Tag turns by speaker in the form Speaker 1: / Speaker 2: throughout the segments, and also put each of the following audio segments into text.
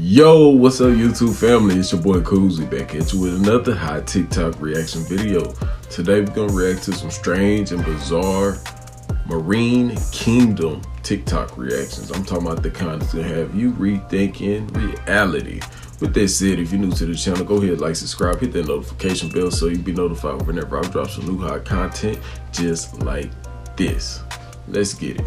Speaker 1: Yo, what's up YouTube family? It's your boy Coozie back at you with another hot TikTok reaction video. Today we're gonna react to some strange and bizarre Marine Kingdom TikTok reactions. I'm talking about the kind that's gonna have you rethinking reality. With that said, if you're new to the channel, go ahead, like, subscribe, hit that notification bell so you'll be notified whenever I drop some new hot content just like this. Let's get it.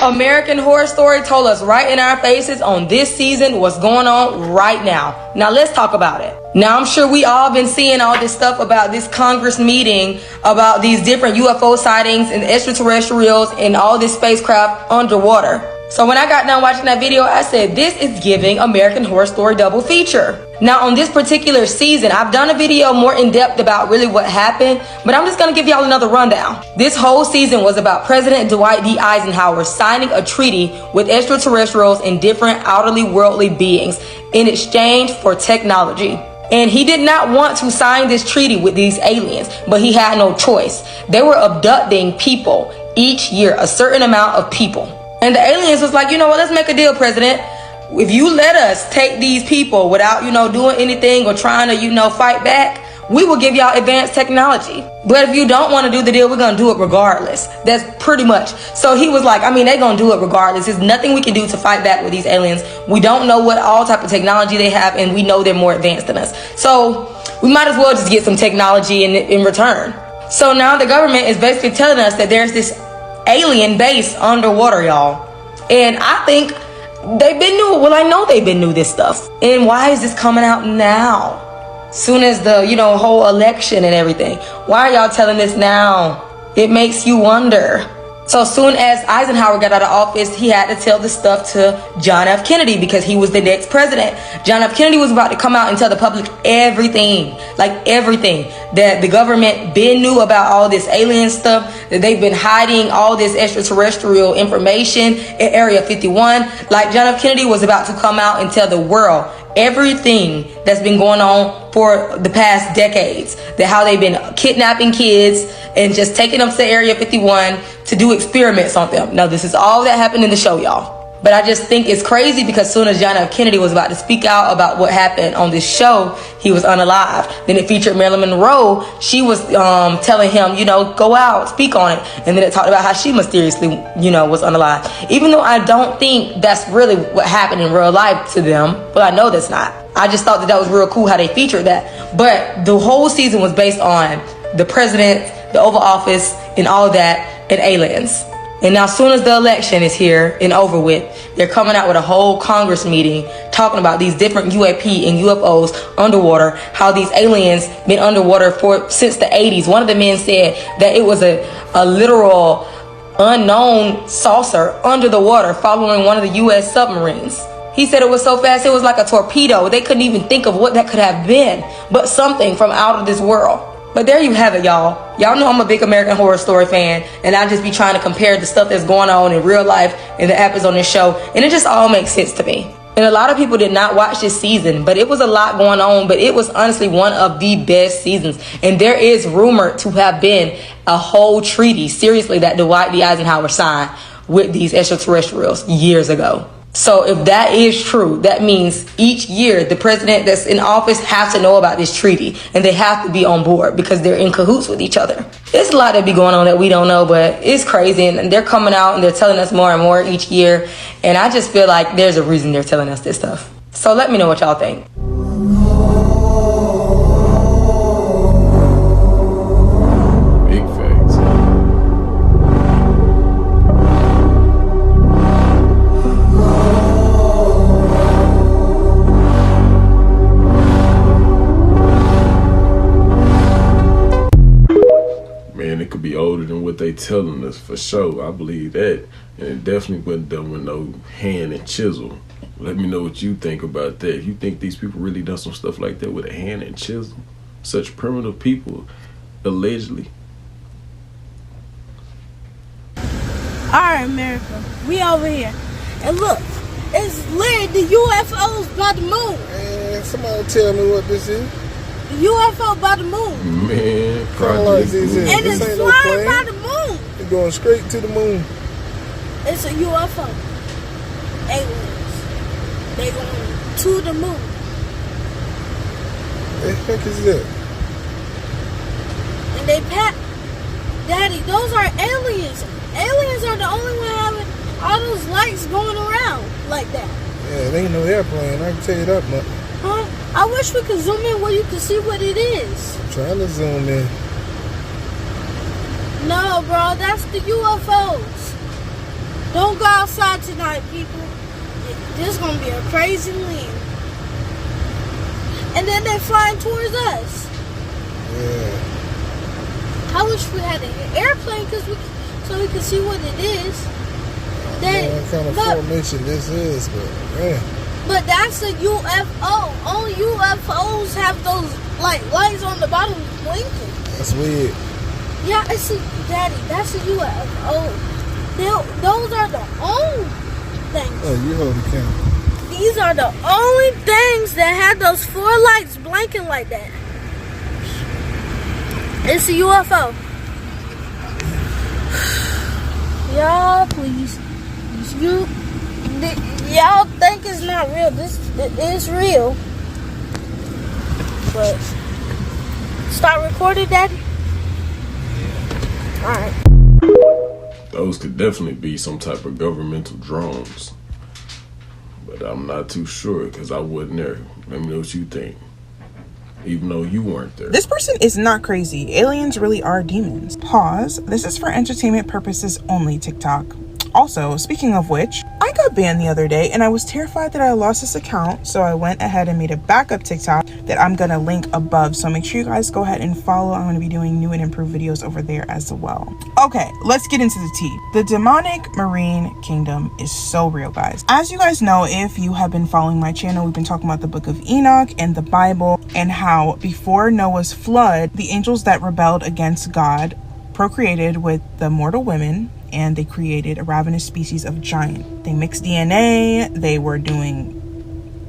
Speaker 2: American Horror Story told us right in our faces on this season what's going on right now. Now let's talk about it. Now I'm sure we all been seeing all this stuff about this Congress meeting, about these different UFO sightings and extraterrestrials and all this spacecraft underwater. So when I got done watching that video, I said, this is giving American Horror Story double feature. Now on this particular season, I've done a video more in depth about really what happened, but I'm just gonna give y'all another rundown. This whole season was about President Dwight D. Eisenhower signing a treaty with extraterrestrials and different outerly worldly beings in exchange for technology. And he did not want to sign this treaty with these aliens, but he had no choice. They were abducting people each year, a certain amount of people. And the aliens was like, you know what, let's make a deal, President. If you let us take these people without, doing anything or trying to, fight back, we will give y'all advanced technology. But if you don't want to do the deal, we're going to do it regardless. That's pretty much. So he was like, they're going to do it regardless. There's nothing we can do to fight back with these aliens. We don't know what all type of technology they have, and we know they're more advanced than us. So we might as well just get some technology in return. So now the government is basically telling us that there's this alien base underwater, y'all. And I think they've been new. Well, I know they've been new this stuff. And why is this coming out now? Soon as the, whole election and everything. Why are y'all telling this now? It makes you wonder. So soon as Eisenhower got out of office, he had to tell the stuff to John F. Kennedy because he was the next president. John F. Kennedy was about to come out and tell the public everything, like everything, that the government been knew about all this alien stuff, that they've been hiding all this extraterrestrial information in Area 51. Like John F. Kennedy was about to come out and tell the world everything that's been going on for the past decades, that how they've been kidnapping kids and just taking them to Area 51 to do experiments on them. Now, this is all that happened in the show, y'all. But I just think it's crazy because as soon as John F. Kennedy was about to speak out about what happened on this show, he was unalived. Then it featured Marilyn Monroe. She was telling him, go out, speak on it. And then it talked about how she mysteriously, was unalived. Even though I don't think that's really what happened in real life to them. Well, I know that's not. I just thought that was real cool how they featured that. But the whole season was based on the president, the Oval Office, and all of that, and aliens. And now as soon as the election is here and over with, they're coming out with a whole Congress meeting talking about these different UAP and UFOs underwater, how these aliens been underwater since the 80s. One of the men said that it was a literal unknown saucer under the water following one of the US submarines. He said it was so fast it was like a torpedo. They couldn't even think of what that could have been, but something from out of this world. But there you have it, y'all. Y'all know I'm a big American Horror Story fan, and I just be trying to compare the stuff that's going on in real life and that happens on this show, and it just all makes sense to me. And a lot of people did not watch this season, but it was a lot going on, but it was honestly one of the best seasons. And there is rumored to have been a whole treaty, seriously, that Dwight D. Eisenhower signed with these extraterrestrials years ago. So if that is true, that means each year the president that's in office has to know about this treaty and they have to be on board because they're in cahoots with each other. It's a lot that be going on that we don't know, but it's crazy, and they're coming out and they're telling us more and more each year. And I just feel like there's a reason they're telling us this stuff. So let me know what y'all think.
Speaker 1: Be older than what they telling us for sure. I believe that, and it definitely wasn't done with no hand and chisel. Let me know what you think about that. You think these people really done some stuff like that with a hand and chisel? Such primitive people, allegedly.
Speaker 3: Alright, America, we over here, and look, it's literally the UFOs by the moon.
Speaker 4: Man, somebody tell me what this is.
Speaker 3: UFO by the moon.
Speaker 1: Man,
Speaker 4: Project
Speaker 3: and it's flying by the moon.
Speaker 4: It's going straight to the moon.
Speaker 3: It's a UFO. Aliens. They going to the moon.
Speaker 4: The heck is that?
Speaker 3: And they pack. Daddy, those are aliens. Aliens are the only one having all those lights going around like that.
Speaker 4: Yeah, it ain't no airplane. I can tell you that much.
Speaker 3: Huh? I wish we could zoom in where you can see what it is.
Speaker 4: I'm trying to zoom in.
Speaker 3: No, bro, that's the UFOs. Don't go outside tonight, people. This is gonna be a crazy wind. And then they're flying towards us.
Speaker 4: Yeah.
Speaker 3: I wish we had an airplane so we could see what it is.
Speaker 4: I don't know what kind of formation this is, but man.
Speaker 3: But that's a UFO. Only UFOs have those like lights on the bottom blinking.
Speaker 4: That's weird.
Speaker 3: Yeah, Daddy, that's a UFO. Those are the only things.
Speaker 4: Oh, you hold the camera.
Speaker 3: These are the only things that have those 4 lights blinking like that. It's a UFO. Y'all, please. Y'all think it's not real. It is real. But start recording, Daddy. Alright.
Speaker 1: Those could definitely be some type of governmental drones. But I'm not too sure because I wasn't there. Let me know what you think. Even though you weren't there.
Speaker 5: This person is not crazy. Aliens really are demons. Pause. This is for entertainment purposes only, TikTok. Also, speaking of which, I got banned the other day and I was terrified that I lost this account, so I went ahead and made a backup TikTok that I'm gonna link above, so make sure you guys go ahead and follow. I'm gonna be doing new and improved videos over there as well. Okay, let's get into the tea. The demonic marine kingdom is so real, guys. As you guys know, if you have been following my channel, we've been talking about the book of Enoch and the Bible and how before Noah's flood, the angels that rebelled against God procreated with the mortal women, and they created a ravenous species of giant. They mixed DNA, they were doing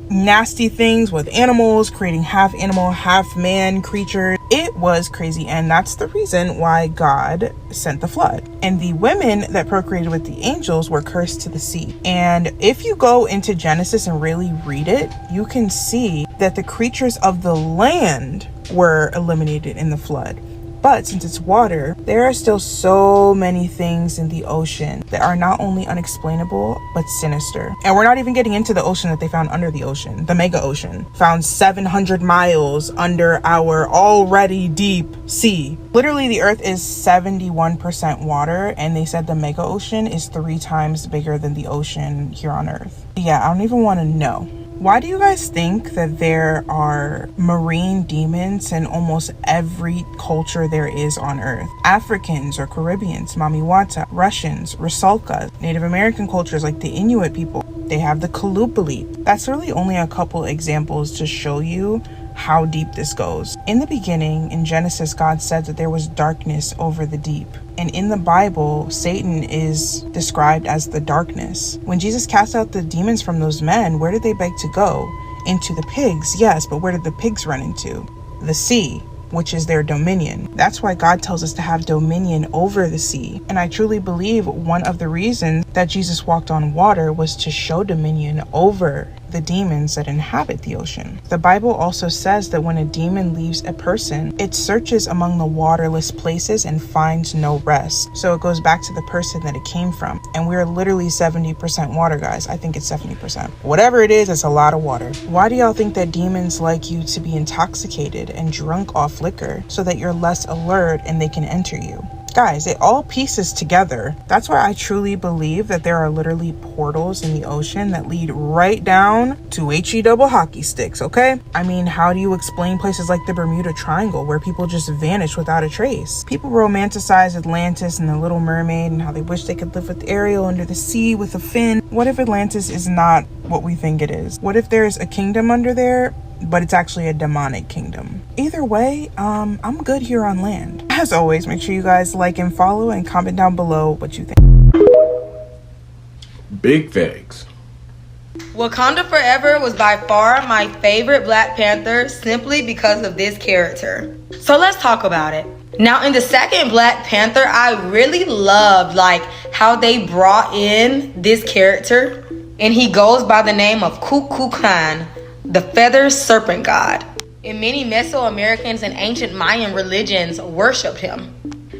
Speaker 5: nasty things with animals, creating half animal, half man creatures. It was crazy, and that's the reason why God sent the flood. And the women that procreated with the angels were cursed to the sea. And if you go into Genesis and really read it, you can see that the creatures of the land were eliminated in the flood. But since it's water, there are still so many things in the ocean that are not only unexplainable, but sinister. And we're not even getting into the ocean that they found under the ocean, the mega ocean, found 700 miles under our already deep sea. Literally, the earth is 71% water, and they said the mega ocean is 3 times bigger than the ocean here on earth. Yeah, I don't even want to know. Why do you guys think that there are marine demons in almost every culture there is on Earth? Africans or Caribbeans, Mamiwata, Russians, Rusalka, Native American cultures like the Inuit people, they have the Kalupali. That's really only a couple examples to show you how deep this goes. In the beginning, in Genesis, God said that there was darkness over the deep. And in the Bible, Satan is described as the darkness. When Jesus cast out the demons from those men, where did they beg to go? Into the pigs, yes, but where did the pigs run into? The sea, which is their dominion. That's why God tells us to have dominion over the sea. And I truly believe one of the reasons that Jesus walked on water was to show dominion over the demons that inhabit the ocean. The Bible also says that when a demon leaves a person, it searches among the waterless places and finds no rest. So it goes back to the person that it came from. And we're literally 70% water, guys. I think it's 70%. Whatever it is, it's a lot of water. Why do y'all think that demons like you to be intoxicated and drunk off liquor so that you're less alert and they can enter you? Guys, it all pieces together. That's why I truly believe that there are literally portals in the ocean that lead right down to HE double hockey sticks, okay? I mean, how do you explain places like the Bermuda Triangle where people just vanish without a trace? People romanticize Atlantis and the Little Mermaid and how they wish they could live with Ariel under the sea with a fin. What if Atlantis is not what we think it is? What if there's a kingdom under there, but it's actually a demonic kingdom? Either way, I'm good here on land. As always, make sure you guys like and follow and comment down below what you think.
Speaker 1: Big facts.
Speaker 2: Wakanda Forever was by far my favorite Black Panther simply because of this character. So let's talk about it. Now, in the second Black Panther, I really loved how they brought in this character. and he goes by the name of Kukulkan, the feather serpent god. And many Mesoamericans and ancient Mayan religions worshipped him.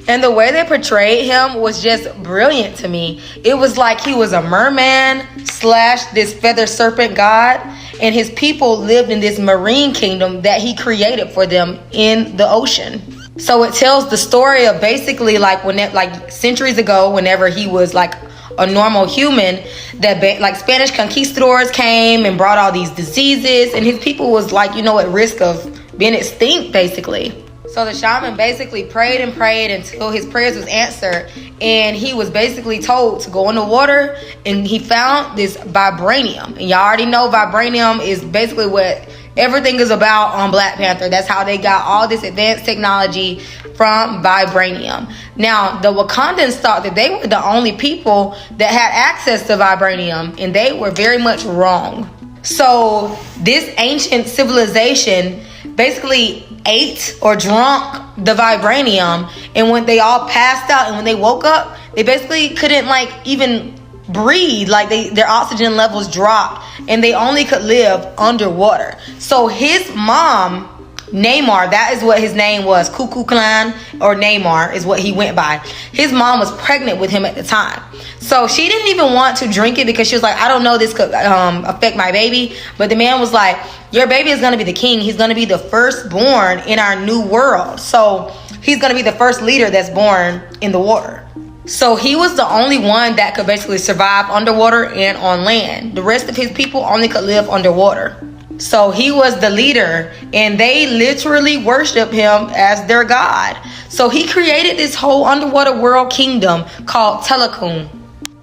Speaker 2: And the way they portrayed him was just brilliant to me. It was like he was a merman / this feather serpent god, and his people lived in this marine kingdom that he created for them in the ocean. So it tells the story of basically like centuries ago, whenever he was like a normal human, that like Spanish conquistadors came and brought all these diseases, and his people was like, at risk of being extinct basically. So the shaman basically prayed and prayed until his prayers was answered, and he was basically told to go in the water, and he found this vibranium. And y'all already know vibranium is basically what everything is about on Black Panther. That's how they got all this advanced technology, from vibranium. Now, the Wakandans thought that they were the only people that had access to vibranium, and they were very much wrong. So this ancient civilization basically ate or drunk the vibranium, and when they all passed out and when they woke up, they basically couldn't even breathe. Like their oxygen levels dropped, and they only could live underwater. So his mom, Namor, that is what his name was, Kukulkan, or Namor is what he went by. His mom was pregnant with him at the time. So she didn't even want to drink it because she was like, I don't know, this could affect my baby. But the man was like, your baby is going to be the king. He's going to be the firstborn in our new world. So he's going to be the first leader that's born in the water. So he was the only one that could basically survive underwater and on land. The rest of his people only could live underwater. So he was the leader, and they literally worship him as their god. So he created this whole underwater world kingdom called Telekun.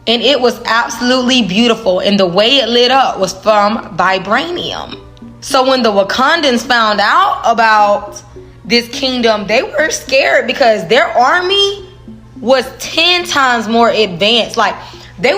Speaker 2: And it was absolutely beautiful, and the way it lit up was from vibranium. So when the Wakandans found out about this kingdom, they were scared because their army was 10 times more advanced. Like they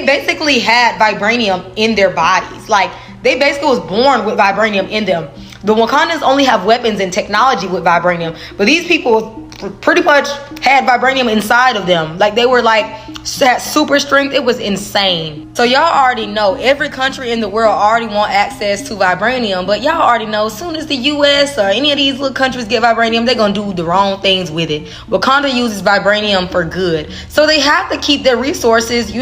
Speaker 2: basically had vibranium in their bodies. Like they basically was born with vibranium in them. The Wakandans only have weapons and technology with vibranium, but these people pretty much had vibranium inside of them. Like they were had super strength. It was insane. So y'all already know every country in the world already want access to vibranium, but y'all already know as soon as the US or any of these little countries get vibranium, they're gonna do the wrong things with it. Wakanda uses vibranium for good, so they have to keep their resources,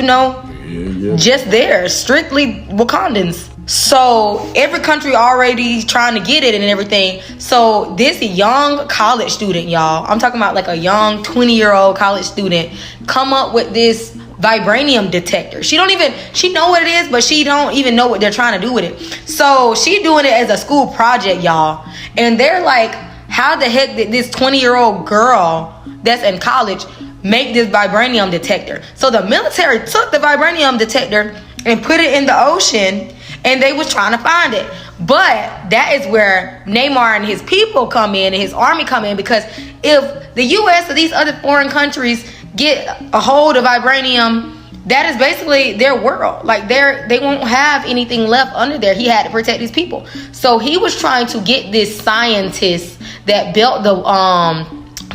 Speaker 2: just there, strictly Wakandans. So every country already trying to get it and everything. So this young college student, y'all, I'm talking about like a young 20-year-old college student, come up with this vibranium detector. She know what it is, but she don't even know what they're trying to do with it. So she doing it as a school project, y'all. And they're like, how the heck did this 20-year-old girl that's in college make this vibranium detector? So the military took the vibranium detector and put it in the ocean, and they was trying to find it. But that is where Namor and his people come in, and his army come in, because if the US or these other foreign countries get a hold of vibranium, that is basically their world. Like they won't have anything left under there. He had to protect his people. So he was trying to get this scientist that built the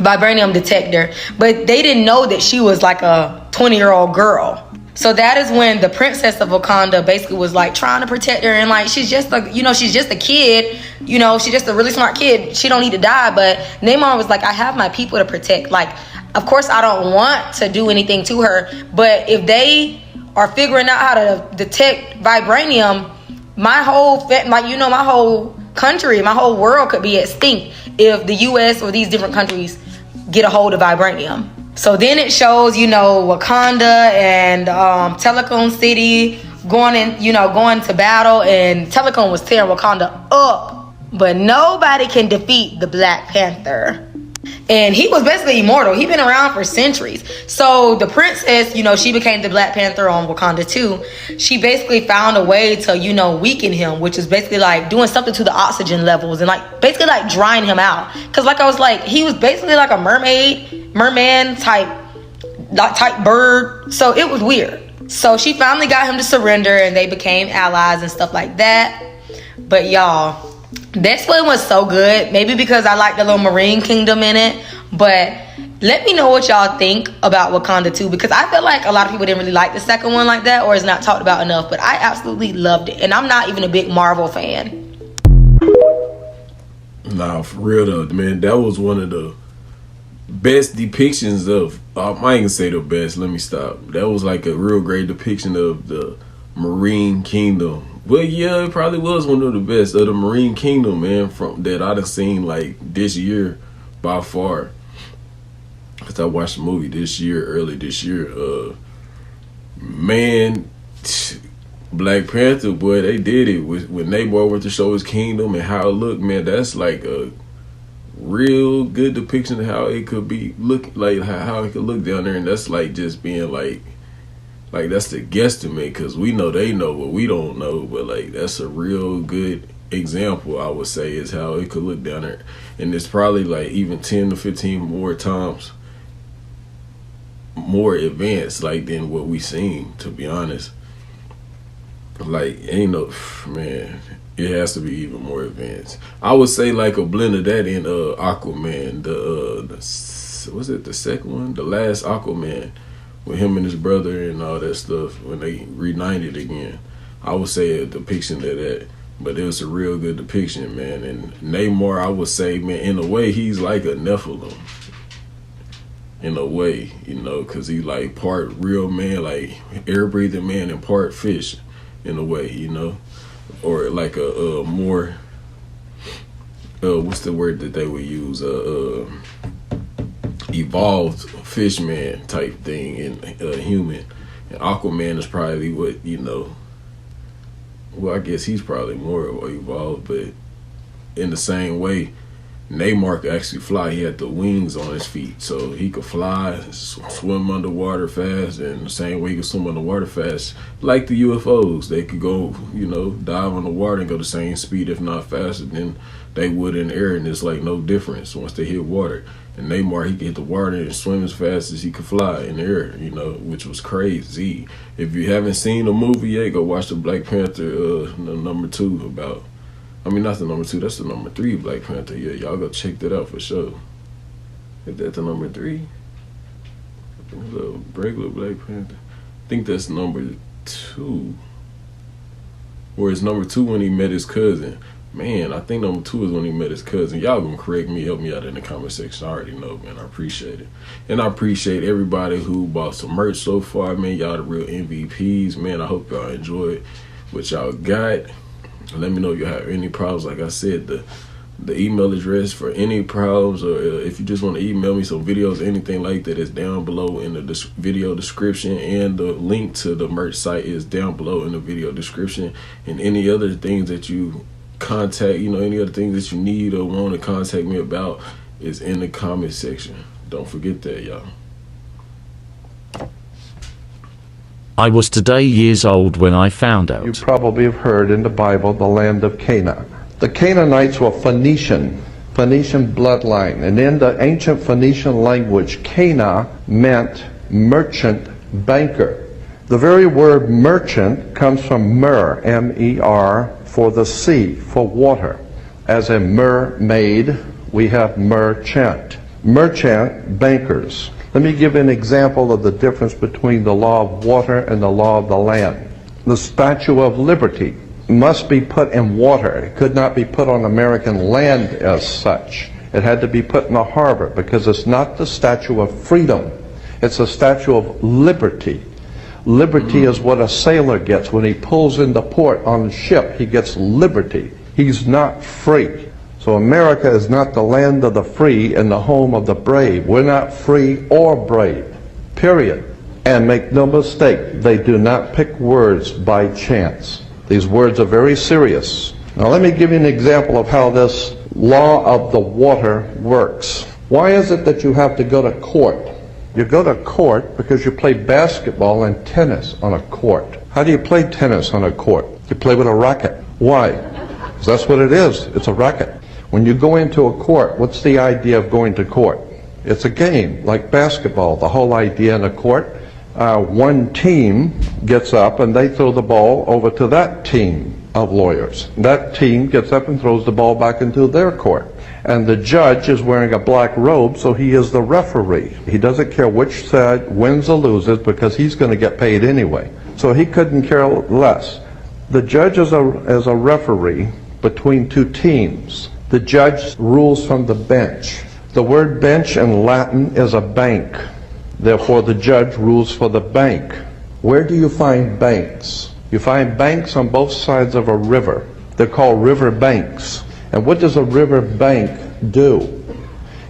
Speaker 2: vibranium detector, but they didn't know that she was like a 20-year-old girl. So that is when the princess of Wakanda basically was like trying to protect her, and like she's just a kid, she's just a really smart kid. She don't need to die. But Namor was like, I have my people to protect. Like, of course I don't want to do anything to her, but if they are figuring out how to detect vibranium, my whole country, my whole world could be extinct if the US or these different countries get a hold of vibranium. So then it shows, Wakanda and Telekun City going to battle, and Telekun was tearing Wakanda up. But nobody can defeat the Black Panther. And he was basically immortal. He'd been around for centuries. So the princess, she became the Black Panther on Wakanda too. She basically found a way to, weaken him, which is basically like doing something to the oxygen levels and basically drying him out. Cause he was basically like a merman type bird. So it was weird. So she finally got him to surrender, and they became allies and stuff like that. But y'all, this one was so good. Maybe because I like the little marine kingdom in it, but Let me know what y'all think about Wakanda 2, because I feel like a lot of people didn't really like the second one like that, or it's not talked about enough, but I absolutely loved it. And I'm not even a big Marvel fan.
Speaker 1: Nah, for real though, man, that was one of the best depictions of, I ain't gonna say the best, let me stop. That was like a real great depiction of the Marine Kingdom. Well, yeah, it probably was one of the best of the Marine Kingdom, man, from that I'd have seen like this year by far. Cause I watched the movie early this year. Man, Black Panther, boy, they did it when Namor went to show his kingdom and how it looked. Man, that's like a real good depiction of how it could be look, like how it could look down there. And that's like just being like that's the guesstimate, because we know they know what we don't know, but like that's a real good example, I would say, is how it could look down there. And it's probably like even 10 to 15 more times more advanced like than what we seen, to be honest. Like, ain't no, man, it has to be even more advanced. I would say like a blend of that in Aquaman, the was it the second one, the last Aquaman, with him and his brother and all that stuff when they reunited again. I would say a depiction of that, but it was a real good depiction, man. And Namor, I would say, man, in a way he's like a Nephilim. In a way, you know, because he like part real man, like air breathing man, and part fish, in a way, you know, or like a more what's the word that they would use, evolved fish man type thing in human. And Aquaman is probably what, you know, well, I guess he's probably more evolved, but in the same way, Namor could actually fly. He had the wings on his feet, so he could fly, swim underwater fast, and the same way he could swim underwater fast, like the UFOs. They could go, you know, dive on the water and go the same speed, if not faster, than they would in the air, and it's like no difference once they hit water. And Namor, he could hit the water and swim as fast as he could fly in the air, you know, which was crazy. If you haven't seen the movie yet, go watch the Black Panther number 2 about. I mean, not the number 2, that's the number 3 Black Panther. Yeah, y'all go check that out for sure. Is that the number 3? The regular Black Panther. I think that's number 2. Or it's number 2 when he met his cousin. Man, I think number 2 is when he met his cousin. Y'all gonna correct me, help me out in the comment section. I already know, man. I appreciate it. And I appreciate everybody who bought some merch so far, man. Y'all the real MVPs, man. I hope y'all enjoyed what y'all got. Let me know if you have any problems. Like I said, the email address for any problems, or if you just want to email me some videos, anything like that, is down below in the video description, and the link to the merch site is down below in the video description. And any other things that you contact, you know, any other things that you need or want to contact me about is in the comment section. Don't forget that, y'all.
Speaker 6: I was today years old when I found out.
Speaker 7: You probably have heard in the Bible the land of Canaan. The Canaanites were Phoenician bloodline, and in the ancient Phoenician language, Cana meant merchant, banker. The very word merchant comes from mer, M-E-R, for the sea, for water. As a mermaid, we have merchant. Merchant, bankers. Let me give an example of the difference between the law of water and the law of the land. The Statue of Liberty must be put in water. It could not be put on American land as such. It had to be put in the harbor, because it's not the Statue of Freedom. It's a Statue of Liberty. Liberty is what a sailor gets when he pulls into port on a ship. He gets liberty. He's not free. So America is not the land of the free and the home of the brave. We're not free or brave, period. And make no mistake, they do not pick words by chance. These words are very serious. Now let me give you an example of how this law of the water works. Why is it that you have to go to court? You go to court because you play basketball and tennis on a court. How do you play tennis on a court? You play with a racket. Why? Because that's what it is. It's a racket. When you go into a court, what's the idea of going to court? It's a game, like basketball. The whole idea in a court, one team gets up and they throw the ball over to that team of lawyers. That team gets up and throws the ball back into their court. And the judge is wearing a black robe, so he is the referee. He doesn't care which side wins or loses because he's going to get paid anyway. So he couldn't care less. The judge is a referee between two teams. The judge rules from the bench. The word bench in Latin is a bank. Therefore, the judge rules for the bank. Where do you find banks? You find banks on both sides of a river. They're called river banks. And what does a river bank do?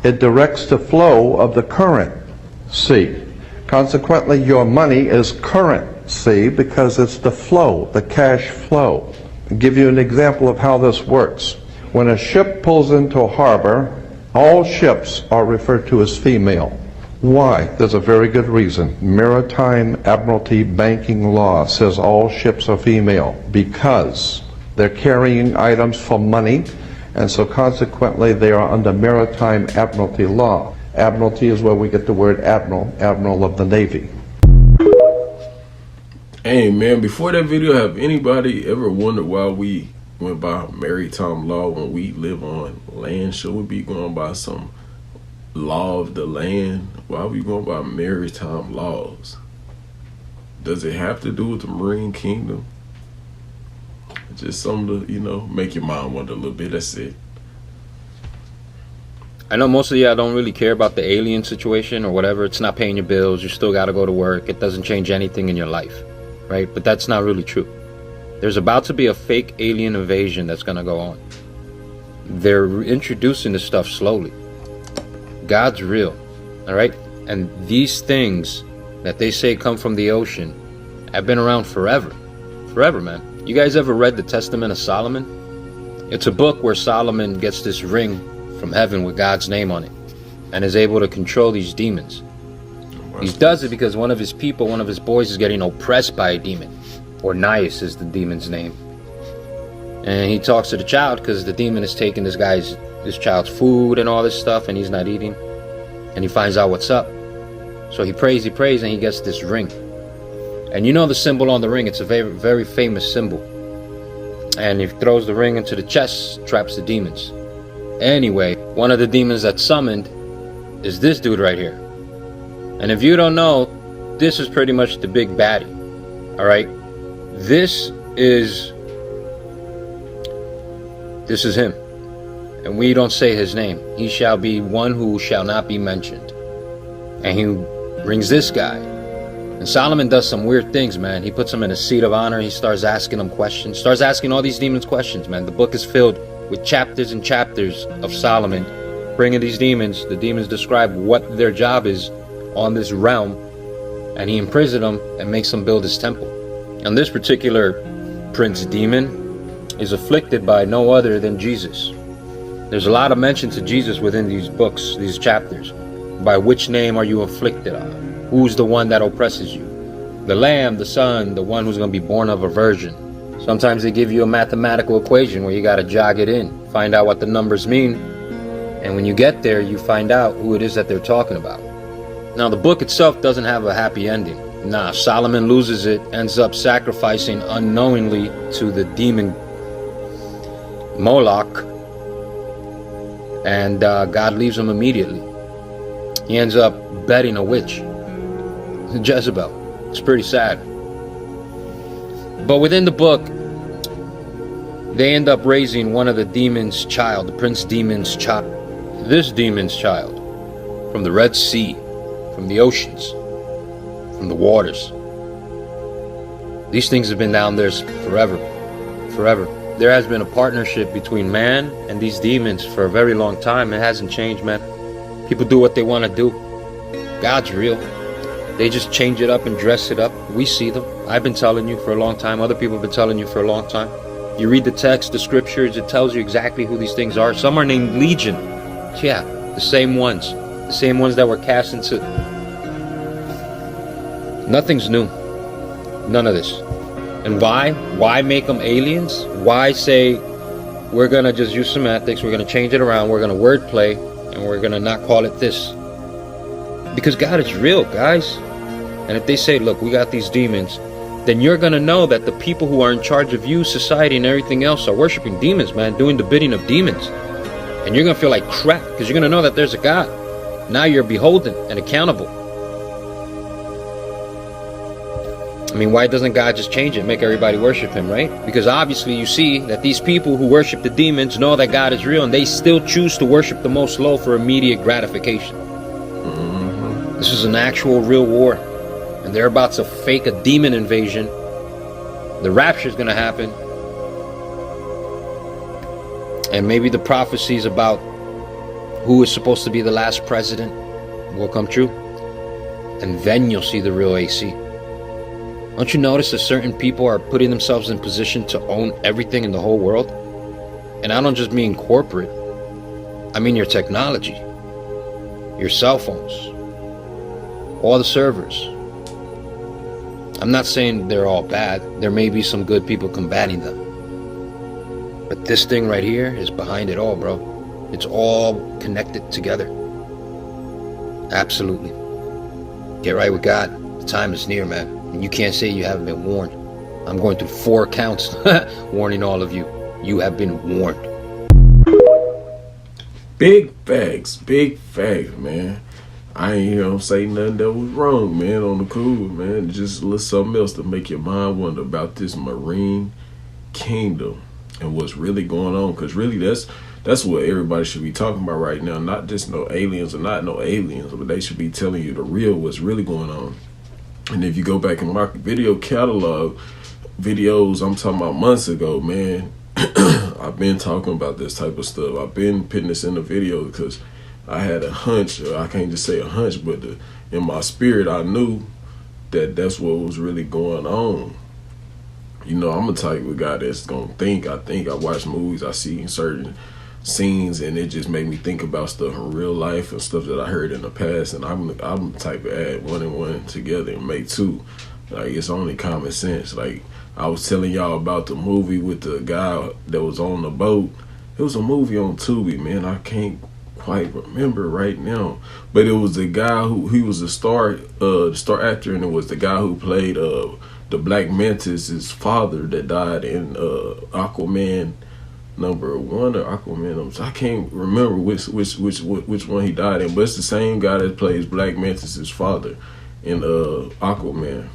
Speaker 7: It directs the flow of the currency. Consequently, your money is currency because it's the flow, the cash flow. I'll give you an example of how this works. When a ship pulls into a harbor, all ships are referred to as female. Why? There's a very good reason. Maritime Admiralty banking law says all ships are female because they're carrying items for money, and so consequently they are under Maritime Admiralty law. Admiralty is where we get the word admiral, admiral of the Navy.
Speaker 1: Hey man, before that video, have anybody ever wondered why we went by maritime law when we live on land? Should we be going by some law of the land? Why are we going by maritime laws? Does it have to do with the marine kingdom? Just something to, you know, make your mind wonder a little bit. That's it.
Speaker 8: I know most of y'all don't really care about the alien situation or whatever. It's not paying your bills. You still got to go to work. It doesn't change anything in your life, right? But that's not really true. There's about to be a fake alien invasion that's going to go on. They're introducing this stuff slowly. God's real, all right? And these things that they say come from the ocean have been around forever. Forever, man. You guys ever read the Testament of Solomon? It's a book where Solomon gets this ring from heaven with God's name on it and is able to control these demons. He does it because one of his people, one of his boys, is getting oppressed by a demon. Ornias is the demon's name. And he talks to the child because the demon is taking this child's food and all this stuff, and he's not eating. And he finds out what's up. So he prays, and he gets this ring. And you know the symbol on the ring, it's a very, very famous symbol. And he throws the ring into the chest, traps the demons. Anyway, one of the demons that's summoned is this dude right here. And if you don't know, this is pretty much the big baddie. Alright? This is him. And we don't say his name. He shall be one who shall not be mentioned. And he brings this guy. And Solomon does some weird things, man. He puts him in a seat of honor. He starts asking him questions. Starts asking all these demons questions, man. The book is filled with chapters and chapters of Solomon bringing these demons. The demons describe what their job is on this realm. And he imprisons them and makes them build his temple. And this particular prince demon is afflicted by no other than Jesus. There's a lot of mention to Jesus within these books, these chapters. By which name are you afflicted on? Who's the one that oppresses you? The Lamb, the Son, the one who's going to be born of a virgin. Sometimes they give you a mathematical equation where you got to jog it in, find out what the numbers mean. And when you get there, you find out who it is that they're talking about. Now, the book itself doesn't have a happy ending. Nah, Solomon loses it, ends up sacrificing unknowingly to the demon Moloch. And God leaves him immediately. He ends up betting a witch, Jezebel. It's pretty sad. But within the book, they end up raising one of the demon's child, the prince demon's child. This demon's child, from the Red Sea, from the oceans, from the waters. These things have been down there forever, forever. There has been a partnership between man and these demons for a very long time. It hasn't changed, man. People do what they want to do. God's real. They just change it up and dress it up. We see them. I've been telling you for a long time. Other people have been telling you for a long time. You read the text, the scriptures, it tells you exactly who these things are. Some are named Legion. Yeah, the same ones. The same ones that were cast into... Nothing's new. None of this. And why? Why make them aliens? Why say, we're going to just use semantics, we're going to change it around, we're going to wordplay, and we're going to not call it this? Because God is real, guys. And if they say, look, we got these demons, then you're going to know that the people who are in charge of you, society, and everything else are worshiping demons, man, doing the bidding of demons. And you're going to feel like crap because you're going to know that there's a God. Now you're beholden and accountable. I mean, why doesn't God just change it, make everybody worship him, right? Because obviously you see that these people who worship the demons know that God is real, and they still choose to worship the most low for immediate gratification. This is an actual real war, and they're about to fake a demon invasion. The rapture is going to happen, and maybe the prophecies about who is supposed to be the last president will come true, and then you'll see the real AC. Don't you notice that certain people are putting themselves in position to own everything in the whole world? And I don't just mean corporate. I mean your technology, your cell phones, all the servers. I'm not saying they're all bad. There may be some good people combating them. But this thing right here is behind it all, bro. It's all connected together. Absolutely. Get right with God. The time is near, man. And you can't say you haven't been warned. I'm going through 4 accounts warning all of you. You have been warned.
Speaker 1: Big facts, man. I ain't hear him say nothing that was wrong, man, on the cool, man. Just a little something else to make your mind wonder about this marine kingdom and what's really going on. Because really, that's what everybody should be talking about right now. Not just no aliens or not no aliens, but they should be telling you the real, what's really going on. And if you go back in my video catalog, videos I'm talking about months ago, man, I've been talking about this type of stuff. I've been putting this in the video because I had a hunch, or I can't just say a hunch, but in my spirit, I knew that that's what was really going on. You know, I'm a type of guy that's going to think. I watch movies, I see certain scenes, and it just made me think about stuff in real life and stuff that I heard in the past. And I'm the type of add 1 and 1 together and make 2. Like, it's only common sense. Like, I was telling y'all about the movie with the guy that was on the boat. It was a movie on Tubi, man. I can't quite remember right now, but it was the guy who he was the star actor, and it was the guy who played the Black Mantis's father that died in Aquaman #1 or Aquaman. I can't remember which one he died in, but it's the same guy that plays Black Mantis's father in Aquaman,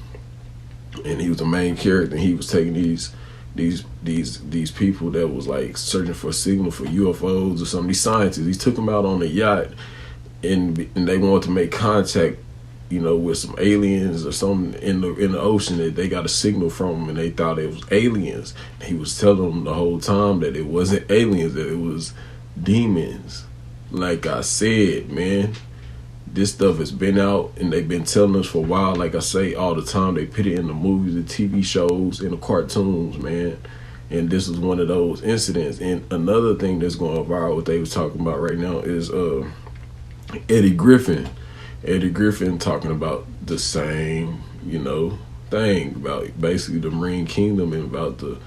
Speaker 1: and he was the main character. And he was taking these people that was like searching for a signal for UFOs or something. These scientists, he took them out on a yacht, and they wanted to make contact, you know, with some aliens or something in the ocean that they got a signal from them, and they thought it was aliens. And he was telling them the whole time that it wasn't aliens, that it was demons. Like I said, man, this stuff has been out, and they've been telling us for a while. Like I say all the time, they put it in the movies, the TV shows, in the cartoons, man. And this is one of those incidents. And another thing that's going viral, what they was talking about right now, is Eddie Griffin. Eddie Griffin talking about the same, you know, thing about basically the marine kingdom and about the,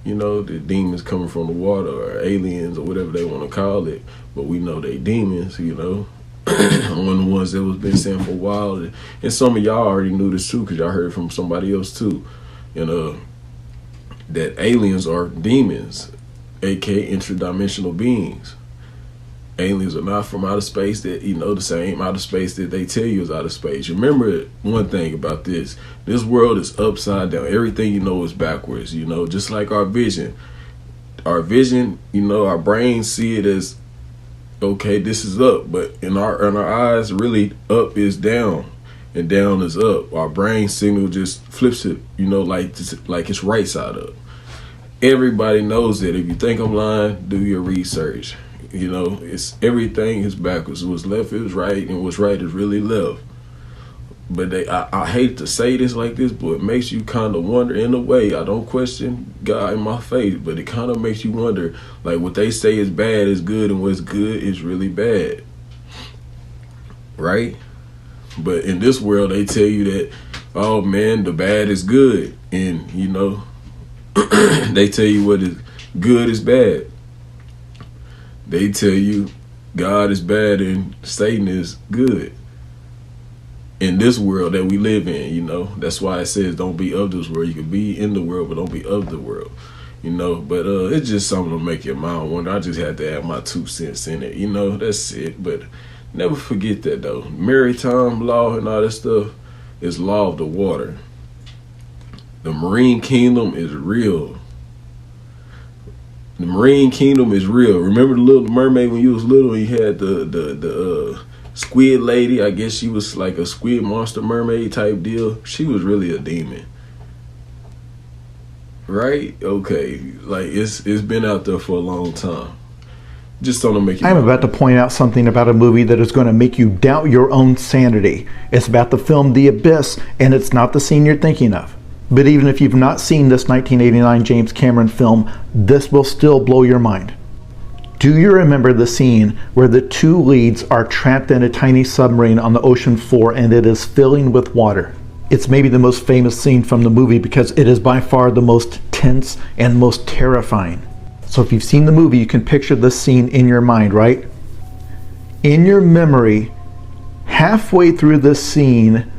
Speaker 1: you know, the demons coming from the water or aliens or whatever they want to call it. But we know they demons, you know. One of the ones that was been saying for a while, and some of y'all already knew this too because y'all heard it from somebody else too, and that aliens are demons, aka interdimensional beings. Aliens are not from outer space, that, you know, the same outer space that they tell you is outer space. Remember one thing about this world is upside down. Everything you know is backwards, you know, just like our vision, you know, our brains see it as, okay, this is up, but in our eyes, really up is down and down is up. Our brain signal just flips it, you know, like it's right side up. Everybody knows that. If you think I'm lying, do your research. You know, it's everything is backwards. What's left is right, and what's right is really left. But I hate to say this like this, but it makes you kind of wonder in a way. I don't question God in my faith, but it kind of makes you wonder, like what they say is bad is good and what's good is really bad. Right? But in this world, they tell you that, oh man, the bad is good. And, you know, they tell you what is good is bad. They tell you God is bad and Satan is good. In this world that we live in, you know, that's why it says don't be of this world. You can be in the world, but don't be of the world. you know. But it's just something to make your mind wonder. I just had to add my 2 cents in it, you know. That's it. But never forget that though. Maritime law and all that stuff is law of the water. The marine kingdom is real. The marine kingdom is real. Remember the Little Mermaid when you was little and you had the squid lady? I guess she was like a squid monster mermaid type deal. She was really a demon. Right? Okay. Like it's been out there for a long time. Just don't make it.
Speaker 9: I'm about to point out something about a movie that is going to make you doubt your own sanity. It's about the film The Abyss, and it's not the scene you're thinking of. But even if you've not seen this 1989 James Cameron film, this will still blow your mind. Do you remember the scene where the 2 leads are trapped in a tiny submarine on the ocean floor and it is filling with water? It's maybe the most famous scene from the movie because it is by far the most tense and most terrifying. So if you've seen the movie, you can picture this scene in your mind, right? In your memory, halfway through this scene,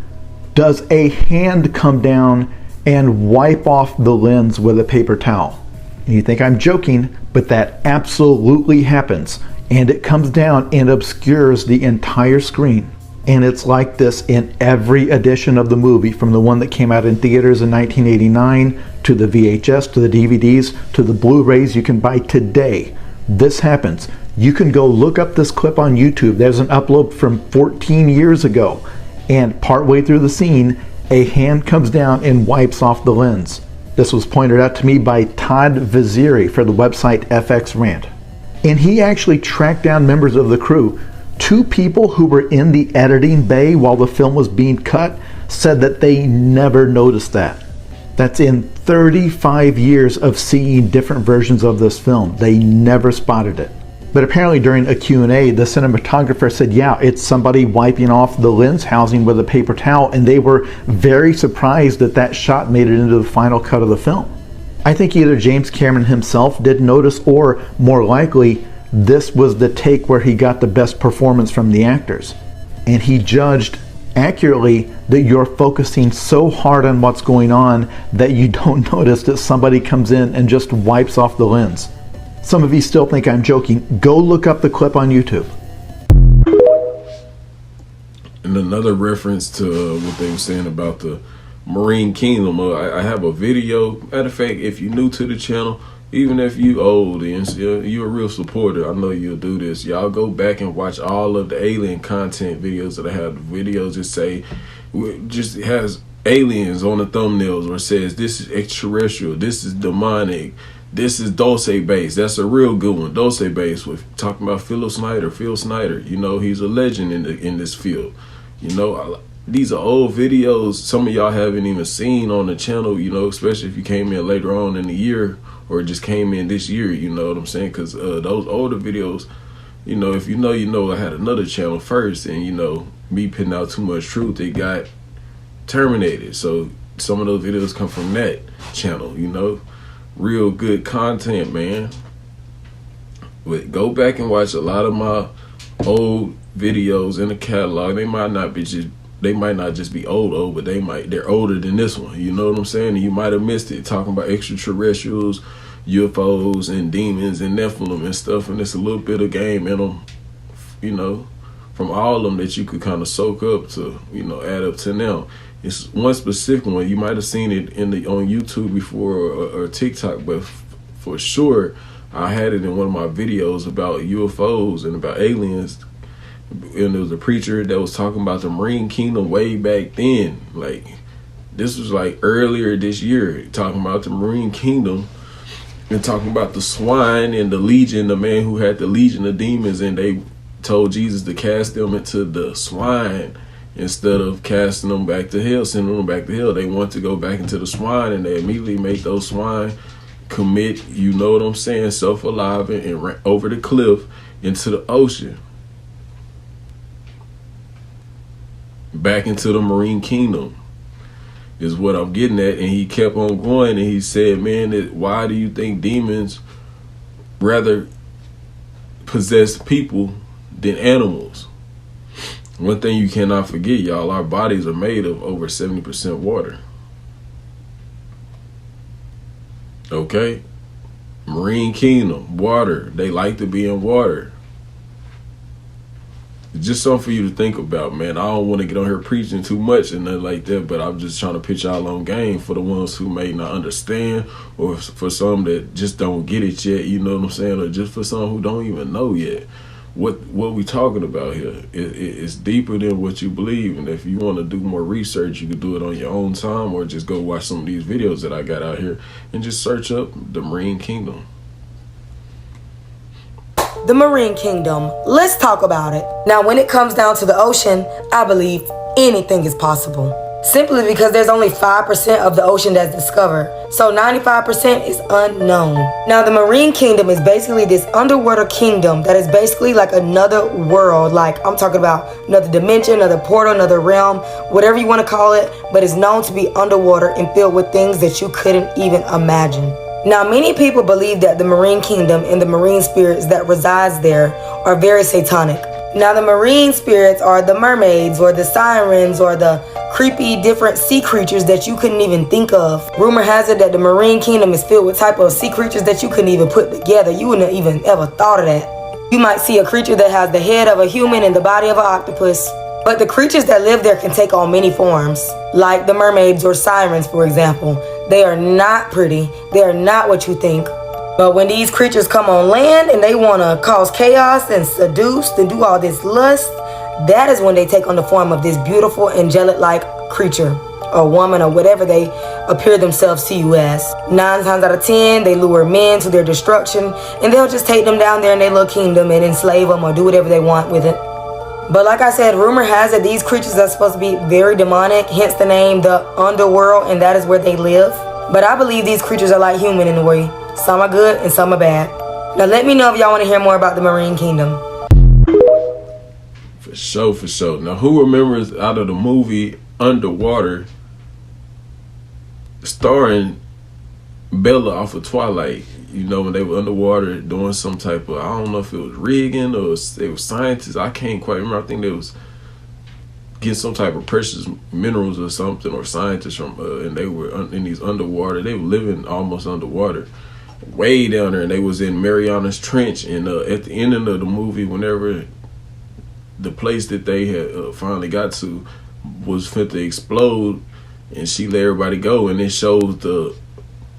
Speaker 9: does a hand come down and wipe off the lens with a paper towel? And you think I'm joking, but that absolutely happens. And it comes down and obscures the entire screen. And it's like this in every edition of the movie, from the one that came out in theaters in 1989 to the VHS, to the DVDs, to the Blu-rays you can buy today. This happens. You can go look up this clip on YouTube. There's an upload from 14 years ago. And partway through the scene, a hand comes down and wipes off the lens. This was pointed out to me by Todd Vaziri for the website FX Rant. And he actually tracked down members of the crew. 2 people who were in the editing bay while the film was being cut said that they never noticed that. That's in 35 years of seeing different versions of this film. They never spotted it. But apparently during a Q&A, the cinematographer said, yeah, it's somebody wiping off the lens housing with a paper towel, and they were very surprised that that shot made it into the final cut of the film. I think either James Cameron himself didn't notice, or more likely, this was the take where he got the best performance from the actors. And he judged accurately that you're focusing so hard on what's going on that you don't notice that somebody comes in and just wipes off the lens. Some of you still think I'm joking. Go look up the clip on YouTube.
Speaker 1: And another reference to what they were saying about the Marine Kingdom, I have a video. Matter of fact, if you're new to the channel, even if you old and you're a real supporter, I know you'll do this. Y'all go back and watch all of the alien content videos that I have. Videos that say, just has aliens on the thumbnails, or says this is extraterrestrial, this is demonic, this is Dulce base. That's a real good one. Dulce base, with talking about Phil Snyder. You know, he's a legend in this field. You know, these are old videos. Some of y'all haven't even seen on the channel. You know, especially if you came in later on in the year, or just came in this year, you know what I'm saying? Because those older videos, you know, if you know, I had another channel first, and, you know, me putting out too much truth, it got terminated. So some of those videos come from that channel, you know. Real good content, man. But go back and watch a lot of my old videos in the catalog. They might not just be old, but they're older than this one. You know what I'm saying? And you might have missed it, talking about extraterrestrials, UFOs, and demons, and Nephilim and stuff. And there's a little bit of game in them, you know, from all of them that you could kind of soak up to, you know, add up to now. It's one specific one. You might have seen it on YouTube before, or TikTok, but for sure, I had it in one of my videos about UFOs and about aliens. And there was a preacher that was talking about the Marine Kingdom way back then. Like, this was like earlier this year, talking about the Marine Kingdom and talking about the swine and the legion, the man who had the legion of demons, and they told Jesus to cast them into the swine instead of casting them back to hell, sending them back to hell. They want to go back into the swine, and they immediately make those swine commit, you know what I'm saying, self-alive, and ran over the cliff into the ocean, back into the Marine Kingdom, is what I'm getting at. And he kept on going, and he said, man, why do you think demons rather possess people than animals? One thing you cannot forget, y'all, our bodies are made of over 70% water. Okay? Marine kingdom, water. They like to be in water. It's just something for you to think about, man. I don't want to get on here preaching too much and nothing like that, but I'm just trying to pitch y'all on game for the ones who may not understand, or for some that just don't get it yet, you know what I'm saying, or just for some who don't even know yet what we talking about here. It's deeper than what you believe, and if you want to do more research, you can do it on your own time, or just go watch some of these videos that I got out here and just search up the Marine Kingdom.
Speaker 2: The Marine Kingdom. Let's talk about it. Now, when it comes down to the ocean, I believe anything is possible. Simply because there's only 5% of the ocean that's discovered. So 95% is unknown. Now, the Marine Kingdom is basically this underwater kingdom that is basically like another world. Like, I'm talking about another dimension, another portal, another realm, whatever you want to call it, but it's known to be underwater and filled with things that you couldn't even imagine. Now, many people believe that the Marine Kingdom and the marine spirits that resides there are very satanic. Now, the marine spirits are the mermaids or the sirens or the creepy different sea creatures that you couldn't even think of. Rumor has it that the Marine Kingdom is filled with type of sea creatures that you couldn't even put together. You wouldn't have even ever thought of that. You might see a creature that has the head of a human and the body of an octopus. But the creatures that live there can take on many forms, like the mermaids or sirens, for example. They are not pretty. They are not what you think. But when these creatures come on land and they want to cause chaos and seduce and do all this lust, that is when they take on the form of this beautiful angelic-like creature or woman or whatever they appear themselves to you as. 9 times out of 10, they lure men to their destruction, and they'll just take them down there in their little kingdom and enslave them or do whatever they want with it. But like I said, rumor has it these creatures are supposed to be very demonic, hence the name the underworld, and that is where they live. But I believe these creatures are like human in a way. Some are good and some are bad. Now let me know if y'all want to hear more about the Marine Kingdom.
Speaker 1: For sure, for sure. Now, who remembers out of the movie Underwater, starring Bella off of Twilight? You know, when they were underwater doing some type of, I don't know if it was rigging or it was scientists. I can't quite remember. I think they was getting some type of precious minerals or something, or scientists from, and they were in these underwater. They were living almost underwater, way down there, and they was in Mariana's Trench. And at the end of the movie, whenever the place that they had finally got to was fit to explode, and she let everybody go, and it showed the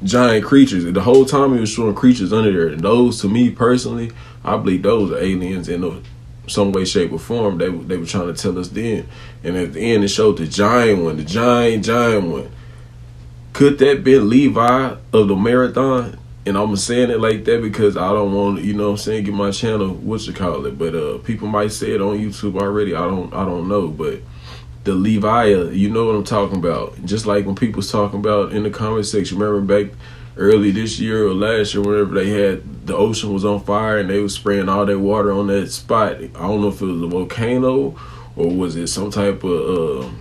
Speaker 1: giant creatures. The whole time it was showing creatures under there, and those, to me personally, I believe those are aliens in some way, shape, or form. They were trying to tell us then. And at the end it showed the giant one, the giant one. Could that be Levi of the Maritime? And I'm saying it like that because I don't want, you know what I'm saying, get my channel, but people might say it on YouTube already. I don't know, but the Levi, you know what I'm talking about. Just like when people was talking about in the comment section, remember back early this year or last year, whenever they had, the ocean was on fire and they was spraying all their water on that spot. I don't know if it was a volcano or was it some type of,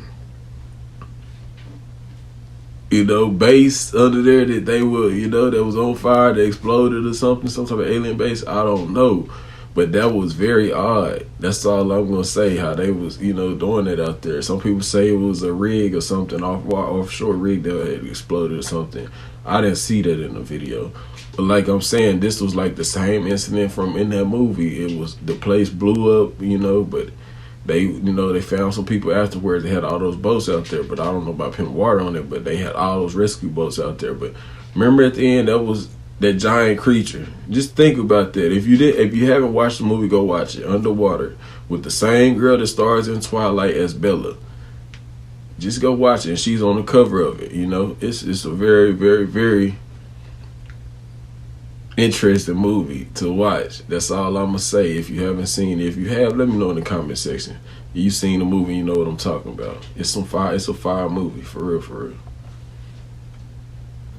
Speaker 1: base under there that they were, that was on fire, that exploded or something, some type of alien base. I don't know. But that was very odd. That's all I'm gonna say. How they was, doing it out there. Some people say it was a rig or something, offshore rig that had exploded or something. I didn't see that in the video. But like I'm saying, this was like the same incident from in that movie. It was, the place blew up, but they, they found some people afterwards. They had all those boats out there, but I don't know about putting water on it. But they had all those rescue boats out there. But remember at the end, that was that giant creature. Just think about that. If you haven't watched the movie, go watch it. Underwater, with the same girl that stars in Twilight as Bella. Just go watch it. And she's on the cover of it. It's a very, very, very interesting movie to watch. That's all I'm gonna say. If you haven't seen it, if you have, let me know in the comment section. If you seen the movie, you know what I'm talking about. It's a fire movie, for real, for real.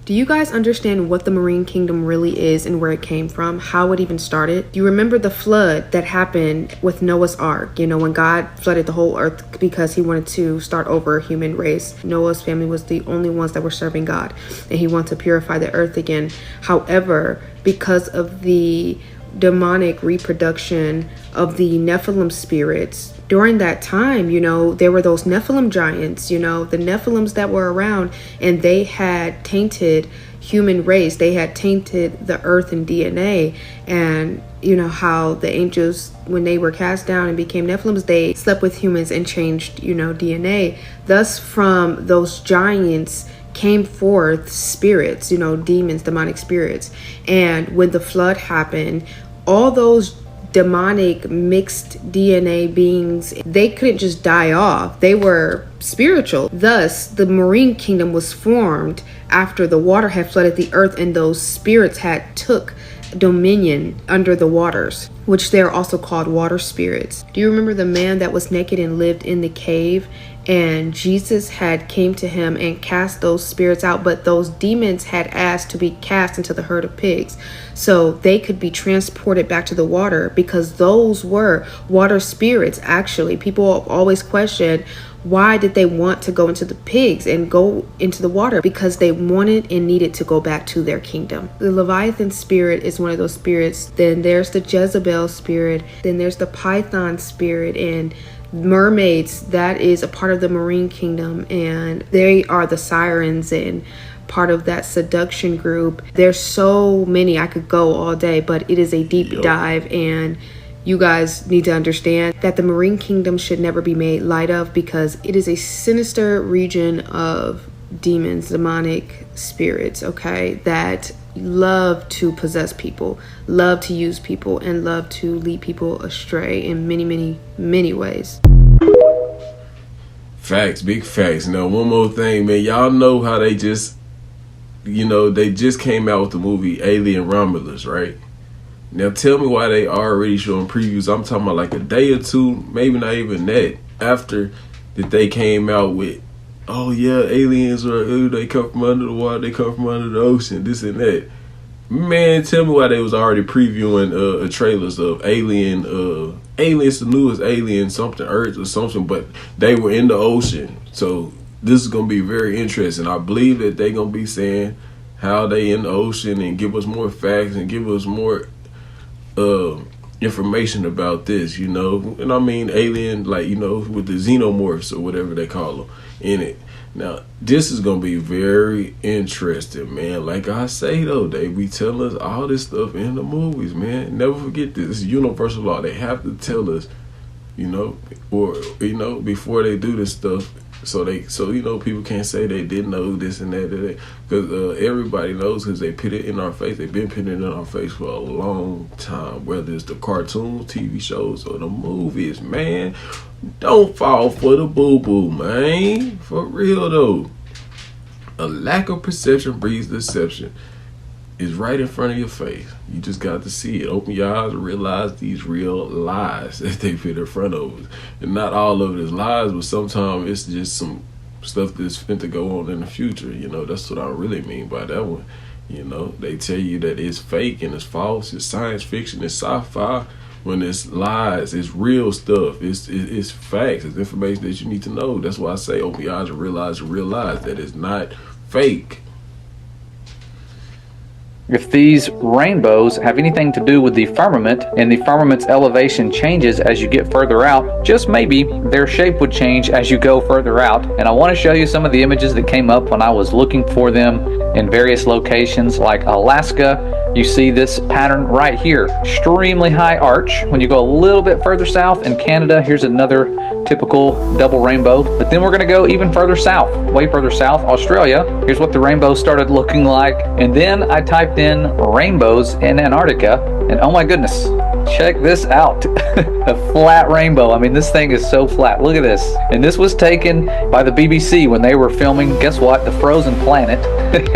Speaker 10: Do you guys understand what the Marine Kingdom really is and where it came from, how it even started? Do you remember the flood that happened with Noah's Ark? When God flooded the whole earth because he wanted to start over a human race. Noah's family was the only ones that were serving God, and he wanted to purify the earth again. However, because of the demonic reproduction of the Nephilim spirits. During that time, there were those Nephilim giants, the Nephilims that were around, and they had tainted human race. They had tainted the earth and DNA. And how the angels, when they were cast down and became Nephilims, they slept with humans and changed, DNA. Thus, from those giants came forth spirits, demons, demonic spirits. And when the flood happened, all those demonic mixed DNA beings, they couldn't just die off. They were spiritual. Thus, the marine kingdom was formed after the water had flooded the earth, and those spirits had took dominion under the waters, which they're also called water spirits. Do you remember the man that was naked and lived in the cave? And Jesus had came to him and cast those spirits out, but those demons had asked to be cast into the herd of pigs so they could be transported back to the water, because those were water spirits. Actually, people always question, why did they want to go into the pigs and go into the water? Because they wanted and needed to go back to their kingdom. The Leviathan spirit is one of those spirits. Then there's the Jezebel spirit. Then there's the Python spirit, and mermaids, that is a part of the marine kingdom, and they are the sirens and part of that seduction group. There's so many, I could go all day, but it is a deep dive, and you guys need to understand that the marine kingdom should never be made light of, because it is a sinister region of demons, demonic spirits, okay, that love to possess people, love to use people, and love to lead people astray in many, many, many ways.
Speaker 1: Facts, big facts. Now, one more thing, man. Y'all know how they just, they just came out with the movie Alien Romulus, right? Now, tell me why they already showing previews. I'm talking about like a day or two, maybe not even that, after that they came out with, oh yeah, aliens they come from under the water, they come from under the ocean, this and that. Man, tell me why they was already previewing trailers of Aliens, the newest Alien, something Earth or something, but they were in the ocean. So this is gonna be very interesting. I believe that they gonna be saying how they in the ocean and give us more facts and give us more information about this, and I mean alien, like, with the xenomorphs or whatever they call them in it. Now, this is gonna be very interesting, man. Like I say though, they be telling us all this stuff in the movies, man. Never forget this. It's universal law. They have to tell us, before they do this stuff. So people can't say they didn't know this and that, because everybody knows, because they put it in our face. They've been putting it in our face for a long time, whether it's the cartoons, TV shows, or the movies, man. Don't fall for the boo-boo, man. For real though. A lack of perception breeds deception. It's right in front of your face. You just got to see it. Open your eyes and realize these real lies that they put in front of us. And not all of it is lies, but sometimes it's just some stuff that's fit to go on in the future. That's what I really mean by that one. They tell you that it's fake and it's false, it's science fiction, it's sci-fi. When it's lies, it's real stuff. It's facts. It's information that you need to know. That's why I say open your eyes and realize that it's not fake.
Speaker 11: If these rainbows have anything to do with the firmament, and the firmament's elevation changes as you get further out, just maybe their shape would change as you go further out. And I want to show you some of the images that came up when I was looking for them in various locations like Alaska. You see this pattern right here, extremely high arch. When you go a little bit further south in Canada, here's another typical double rainbow. But then we're going to go even further south, way further south, Australia. Here's what the rainbow started looking like. And then I typed in rainbows in Antarctica, and oh my goodness, check this out. A flat rainbow. I mean, this thing is so flat. Look at this. And this was taken by the BBC when they were filming, guess what, The Frozen Planet.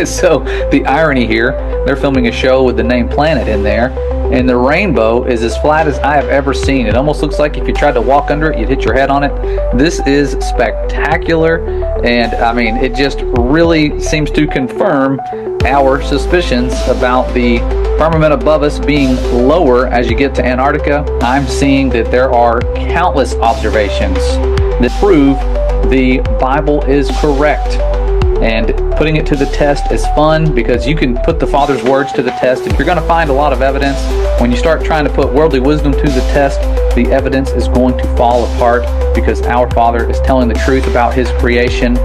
Speaker 11: So the irony here, they're filming a show with the name Planet in there, and the rainbow is as flat as I have ever seen. It almost looks like if you tried to walk under it, you'd hit your head on it. This is spectacular, and I mean, it just really seems to confirm our suspicions about the firmament above us being lower as you get to Antarctica. I'm seeing that there are countless observations that prove the Bible is correct. And putting it to the test is fun because you can put the Father's words to the test. If you're going to find a lot of evidence, when you start trying to put worldly wisdom to the test, the evidence is going to fall apart because our Father is telling the truth about His creation.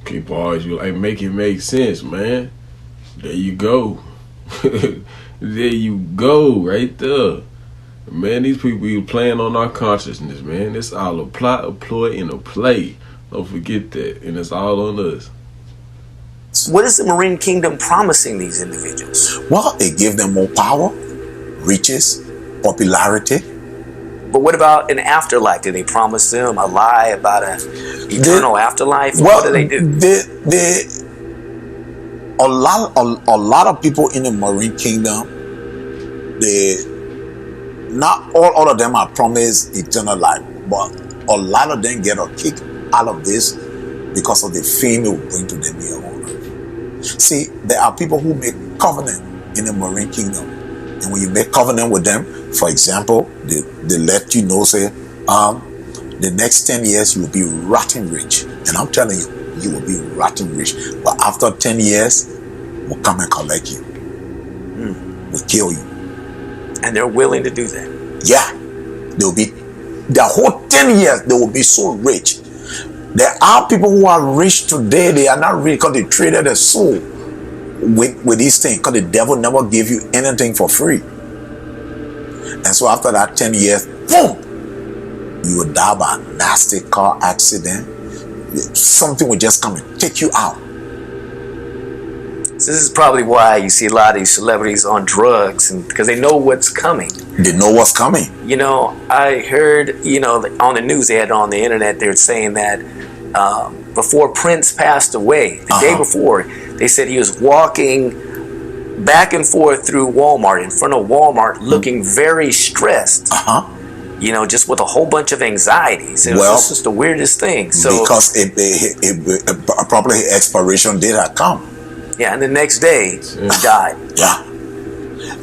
Speaker 1: Okay, boys, you like make it make sense, man. There you go. There you go, right there. Man, these people be playing on our consciousness, man. It's all a plot, a ploy, and a play. Don't forget that. And it's all on us.
Speaker 12: What is the Marine Kingdom promising these individuals?
Speaker 13: Well, it gives them more power, riches, popularity.
Speaker 12: But what about an afterlife? Do they promise them a lie about an eternal afterlife?
Speaker 13: Well,
Speaker 12: what do they do?
Speaker 13: A lot of people in the Marine Kingdom, not all of them are promised eternal life, but a lot of them get a kick out of this because of the fame it will bring to them here on earth. See, there are people who make covenant in the Marine Kingdom, and when you make covenant with them, for example, they let you know, say, the next 10 years you will be rotten rich, and I'm telling you, you will be rotten rich. But after 10 years, we'll come and collect you. We'll kill you.
Speaker 12: And they're willing to do that.
Speaker 13: Yeah, they'll be the whole 10 years. They will be so rich. There are people who are rich today. They are not rich because they traded their soul with these things. Because the devil never gave you anything for free. And so after that 10 years, boom, you will die by a nasty car accident. Something will just come and take you out.
Speaker 12: So this is probably why you see a lot of these celebrities on drugs, and because they know what's coming.
Speaker 13: They know what's coming.
Speaker 12: You know, I heard, on the news, they had on the internet, they're saying that before Prince passed away, the day before, they said he was walking back and forth through Walmart, in front of Walmart, looking very stressed. Just with a whole bunch of anxieties. It was just the weirdest thing. So
Speaker 13: because probably expiration date had come.
Speaker 12: Yeah, and the next day he died.
Speaker 13: Yeah,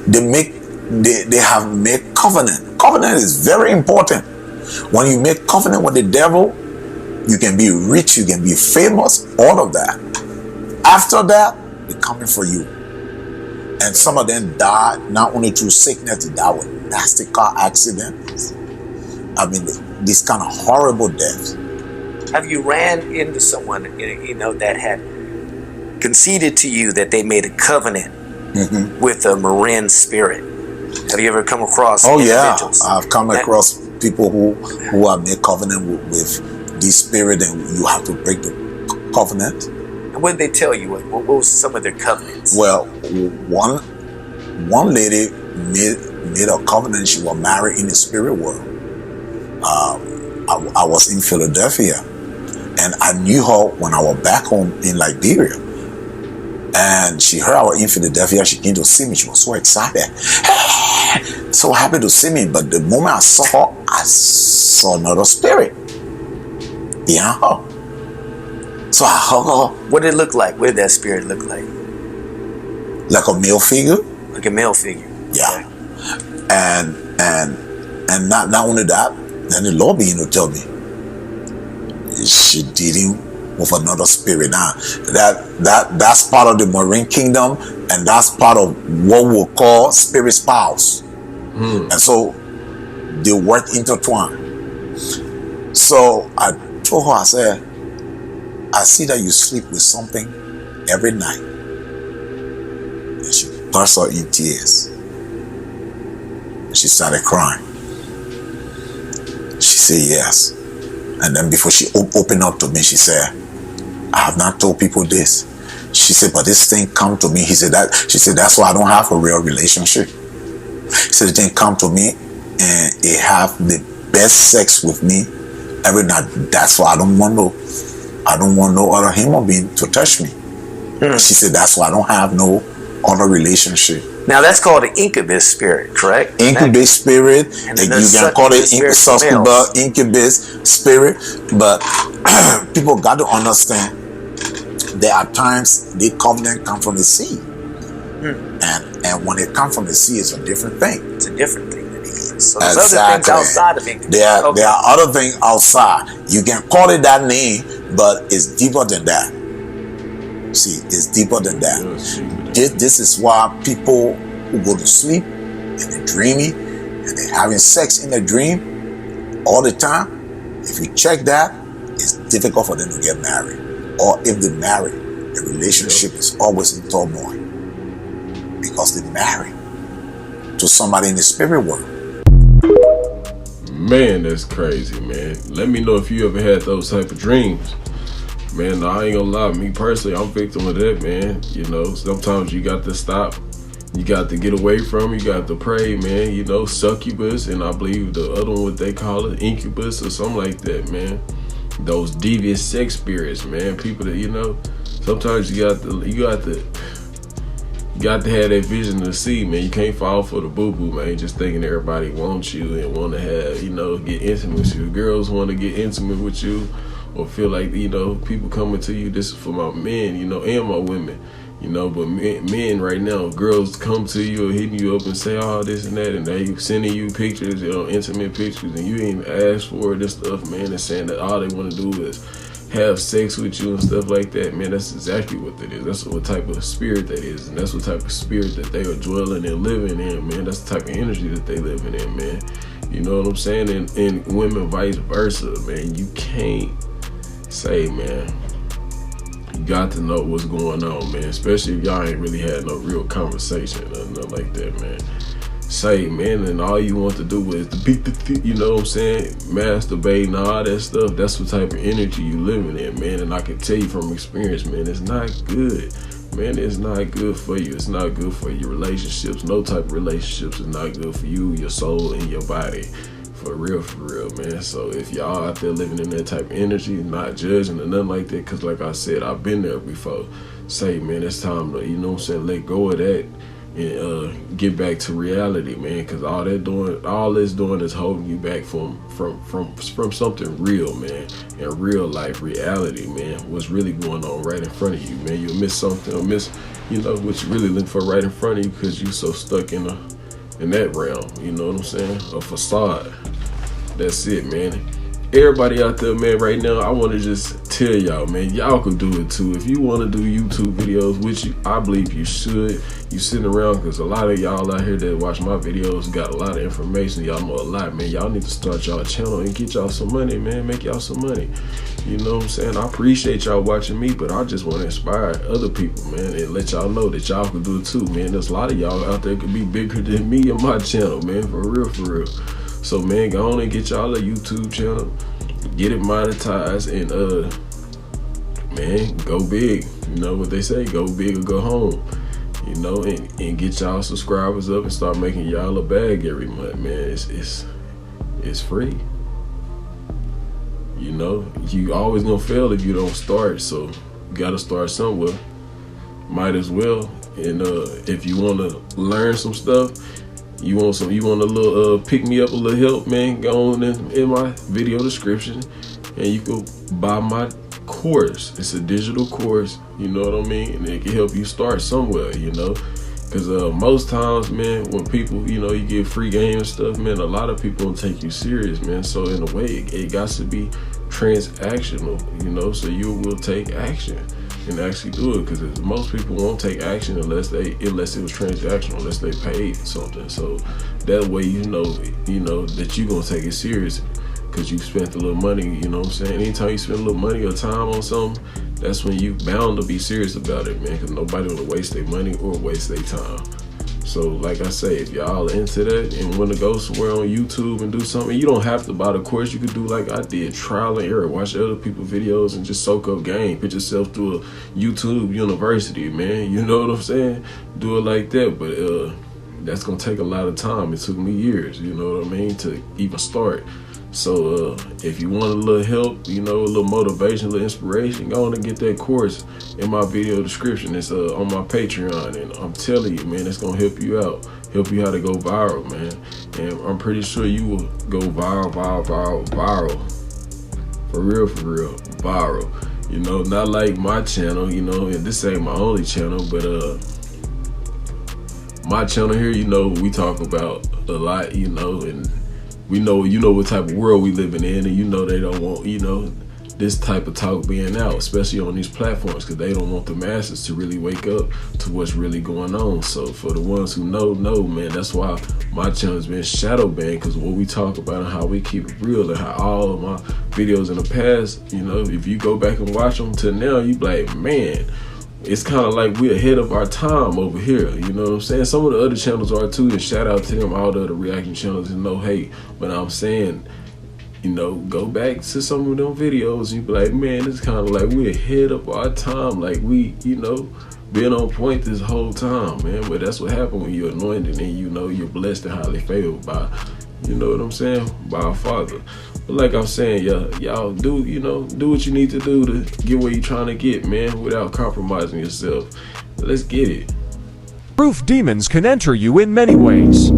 Speaker 13: they have made covenant. Covenant is very important. When you make covenant with the devil, you can be rich, you can be famous, all of that. After that, they're coming for you. And some of them died not only through sickness, they died with nasty car accidents. I mean, these kind of horrible deaths.
Speaker 12: Have you ran into someone, that had conceded to you that they made a covenant with a Marin spirit? Have you ever come across individuals?
Speaker 13: Yeah, I've come across people who have made covenant with this spirit, and you have to break the covenant.
Speaker 12: And what did they tell you? What was some of their covenants?
Speaker 13: Well, one lady made a covenant. She was married in the spirit world. I was in Philadelphia, and I knew her when I was back home in Liberia. And she heard I was in Philadelphia. She came to see me. She was so excited. So happy to see me. But the moment I saw her, I saw another spirit behind her. So I hugged her.
Speaker 12: What did it look like? What did that spirit look like?
Speaker 13: Like a male figure.
Speaker 12: Like a male figure.
Speaker 13: Yeah. And not only that, then the Lord began to tell me she did him with another spirit. Now that's part of the Marine Kingdom, and that's part of what we'll call spirit spouse. And so they work intertwined. So I told her, I said, I see that you sleep with something every night. And she burst out in tears. And she started crying. She said yes. And then before she opened up to me, she said, I have not told people this. She said, but this thing come to me. She said, that's why I don't have a real relationship. She said, the thing come to me and it have the best sex with me every night. That's why I don't want no other human being to touch me. She said, that's why I don't have no other relationship.
Speaker 12: Now that's called an incubus spirit, correct?
Speaker 13: Incubus spirit, and you can call it succubus, incubus spirit, but people got to understand there are times the covenant come from the sea, and when it comes from the sea, it's a different thing.
Speaker 12: It's a different thing. difference. So there's other things outside of Incubus.
Speaker 13: There are other things outside. You can call it that name, but it's deeper than that. See, it's deeper than that. This is why people who go to sleep and they're dreaming and they're having sex in their dream all the time. If you check that, it's difficult for them to get married. Or if they marry, the relationship is always in turmoil because they marry to somebody in the spirit world.
Speaker 1: Man, that's crazy, man. Let me know if you ever had those type of dreams. Man, no, I ain't gonna lie. Me personally, I'm victim of that, man. You know, sometimes you got to stop. You got to get away from. You got to pray, man. You know, succubus, and I believe the other one, what they call it, incubus or something like that, man. Those devious sex spirits, man. People that, you know, sometimes you got to have that vision to see, man. You can't fall for the boo-boo, man. Just thinking everybody wants you and want to have, you know, get intimate with you. Girls want to get intimate with you, or feel like, you know, people coming to you. This is for my men, you know, and my women, you know. But men right now, girls come to you or hitting you up and say, oh, this and that, and they sending you pictures, you know, intimate pictures, and you ain't even asked for it and stuff, man. And saying that all they want to do is have sex with you and stuff like that, man. That's exactly what it is. That's what type of spirit that is, and that's what type of spirit that they are dwelling and living in, man. That's the type of energy that they living in, man. You know what I'm saying? And women vice versa, man. You can't say, man. You got to know what's going on, man. Especially if y'all ain't really had no real conversation or nothing like that, man. Say, man, and all you want to do is to beat the, you know what I'm saying, masturbate and all that stuff. That's what type of energy you living in, man. And I can tell you from experience, man, it's not good. Man, it's not good for you. It's not good for your relationships. No type of relationships is not good for you, your soul, and your body. For real, man. So if y'all out there living in that type of energy, not judging or nothing like that, because like I said, I've been there before. Say, man, it's time to, you know what I'm saying, let go of that and get back to reality, man. Because all it's doing is holding you back from something real, man. And real life reality, man. What's really going on right in front of you, man. You'll miss something or miss, you know, what you're really looking for right in front of you because you're so stuck in that realm, you know what I'm saying? A facade. That's it, man. Everybody out there, man, right now, I want to just tell y'all, man, y'all could do it too. If you want to do YouTube videos, which I believe you should, you sitting around, because a lot of y'all out here that watch my videos got a lot of information. Y'all know a lot, man. Y'all need to start y'all channel and get y'all some money, man. Make y'all some money. You know what I'm saying? I appreciate y'all watching me, but I just want to inspire other people, man, and let y'all know that y'all can do it too, man. There's a lot of y'all out there could be bigger than me and my channel, man, for real. So, man, go on and get y'all a YouTube channel, get it monetized, and man, go big. You know what they say, go big or go home. You know, and get y'all subscribers up and start making y'all a bag every month, man. It's free. You know, you always gonna fail if you don't start, so you gotta start somewhere. Might as well. And if you wanna learn some stuff, you want a little pick me up, a little help, man, go on in my video description and you can buy my course. It's a digital course, you know what I mean? And it can help you start somewhere, you know? Because most times, man, when people, you know, you get free game and stuff, man, a lot of people don't take you serious, man. So in a way, it got to be transactional, you know, so you will take action and actually do it, because most people won't take action unless it was transactional, unless they paid something. So that way, you know that you're gonna take it serious because you spent a little money. You know what I'm saying? Anytime you spend a little money or time on something, that's when you bound to be serious about it, man, because nobody want to waste their money or waste their time. So like I say, if y'all are into that and want to go somewhere on YouTube and do something, you don't have to buy the course. You could do like I did, trial and error, watch other people's videos and just soak up game. Put yourself through a YouTube university, man. You know what I'm saying? Do it like that, but that's gonna take a lot of time. It took me years, you know what I mean, to even start. So if you want a little help, you know, a little motivation, a little inspiration, go on and get that course in my video description. It's on my Patreon, and I'm telling you, man, it's gonna help you out, help you how to go viral, man. And I'm pretty sure you will go viral. For real, viral. You know, not like my channel, you know, and this ain't my only channel, but my channel here, you know, we talk about a lot, you know, and we know, you know what type of world we living in, and you know they don't want, you know, this type of talk being out, especially on these platforms, because they don't want the masses to really wake up to what's really going on. So for the ones who know, man, that's why my channel has been shadow banned, because what we talk about and how we keep it real, and how all of my videos in the past, you know, if you go back and watch them to now, you be like, man, it's kind of like we're ahead of our time over here, you know what I'm saying? Some of the other channels are too, and shout out to them, all the other reaction channels, and no hate, but I'm saying, you know, go back to some of them videos and you be like, man, it's kind of like we're ahead of our time, like we, you know, been on point this whole time, man. But that's what happened when you're anointed and you know you're blessed and highly favored by, you know what I'm saying, by our Father. But like I'm saying, y'all do, you know, do what you need to do to get where you're trying to get, man, without compromising yourself. Let's get it.
Speaker 14: Proof demons can enter you in many ways.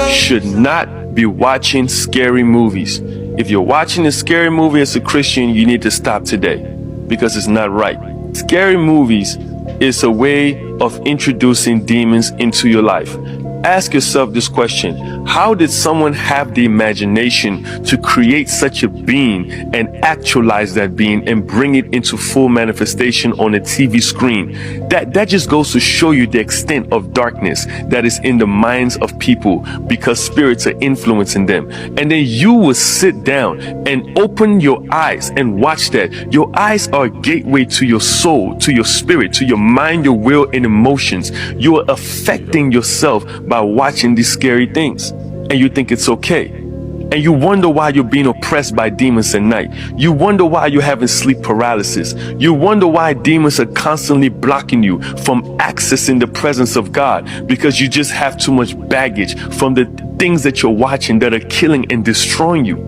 Speaker 15: Should not be watching scary movies. If you're watching a scary movie as a Christian, you need to stop today, because it's not right. Scary movies is a way of introducing demons into your life. Ask yourself this question: how did someone have the imagination to create such a being and actualize that being and bring it into full manifestation on a TV screen? That just goes to show you the extent of darkness that is in the minds of people, because spirits are influencing them. And then you will sit down and open your eyes and watch that. Your eyes are a gateway to your soul, to your spirit, to your mind, your will, and emotions. You are affecting yourself by watching these scary things, and you think it's okay, and you wonder why you're being oppressed by demons at night. You wonder why you're having sleep paralysis. You wonder why demons are constantly blocking you from accessing the presence of God, because you just have too much baggage from the things that you're watching that are killing and destroying you.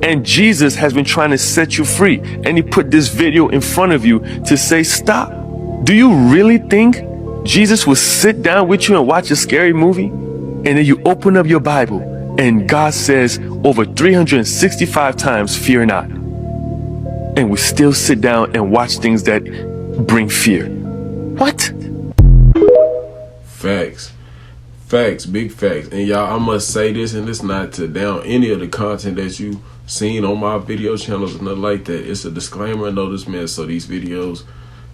Speaker 15: And Jesus has been trying to set you free, and he put this video in front of you to say stop. Do you really think Jesus will sit down with you and watch a scary movie? And then you open up your Bible and God says over 365 times, fear not. And we still sit down and watch things that bring fear. What?
Speaker 1: Facts. Facts, big facts. And y'all, I must say this, and it's not to down any of the content that you seen on my video channels and nothing like that. It's a disclaimer and notice, man, so these videos,